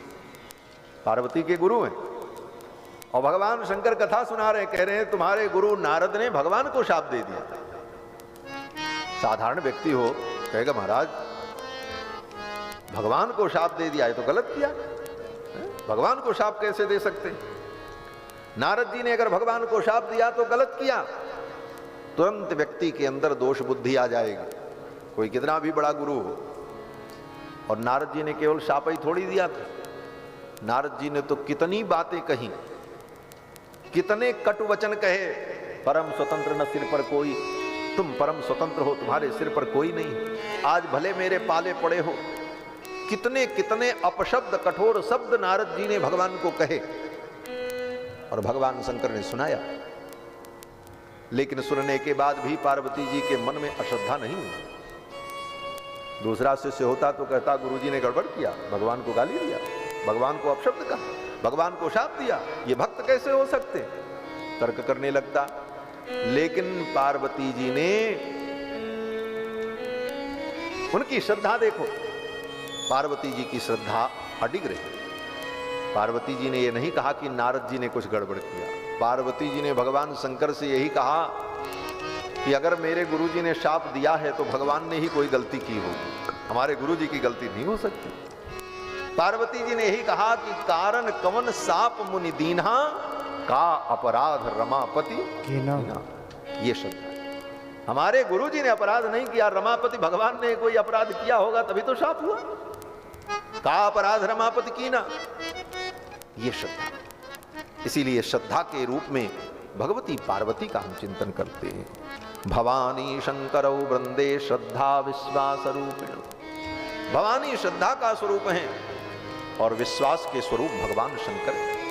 पार्वती के गुरु हैं। और भगवान शंकर कथा सुना रहे, कह रहे हैं तुम्हारे गुरु नारद ने भगवान को शाप दे दिया। साधारण व्यक्ति हो कहेगा, महाराज भगवान को शाप दे दिया है तो गलत किया, भगवान को शाप कैसे दे सकते? नारद जी ने अगर भगवान को शाप दिया तो गलत किया। तुरंत व्यक्ति के अंदर दोष बुद्धि आ जाएगी, कोई कितना भी बड़ा गुरु हो। और नारद जी ने केवल शाप ही थोड़ी दिया था, नारद जी ने तो कितनी बातें कही, कितने कटु वचन कहे। परम स्वतंत्र न सिर पर कोई, तुम परम स्वतंत्र हो, तुम्हारे सिर पर कोई नहीं, आज भले मेरे पाले पड़े हो। कितने कितने अपशब्द, कठोर शब्द नारद जी ने भगवान को कहे और भगवान शंकर ने सुनाया। लेकिन सुनने के बाद भी पार्वती जी के मन में अश्रद्धा नहीं हुई। दूसरा शिष्य होता तो कहता, गुरुजी ने गड़बड़ किया, भगवान को गाली दिया, भगवान को अपशब्द कहा, भगवान को शाप दिया, ये भक्त कैसे हो सकते? तर्क करने लगता। लेकिन पार्वती जी ने, उनकी श्रद्धा देखो, पार्वती जी की श्रद्धा अडिग रहे। पार्वती जी ने यह नहीं कहा कि नारद जी ने कुछ गड़बड़ किया। पार्वती जी ने भगवान शंकर से यही कहा कि अगर मेरे गुरु जी ने शाप दिया है तो भगवान ने ही कोई गलती की होगी, हमारे गुरु जी की गलती नहीं हो सकती। पार्वती जी ने यही कहा कि कारण कवन साप मुनि दीन्हा, का अपराध रमापति कीना। ये शब्द हमारे गुरु जी ने अपराध नहीं किया, रमापति भगवान ने कोई अपराध किया होगा तभी तो शाप हुआ। का अपराध रमापति कीना, ये श्रद्धा। इसीलिए श्रद्धा के रूप में भगवती पार्वती का हम चिंतन करते हैं। भवानी शंकरौ वृंदे श्रद्धा विश्वास रूपिण। भवानी श्रद्धा का स्वरूप है और विश्वास के स्वरूप भगवान शंकर है।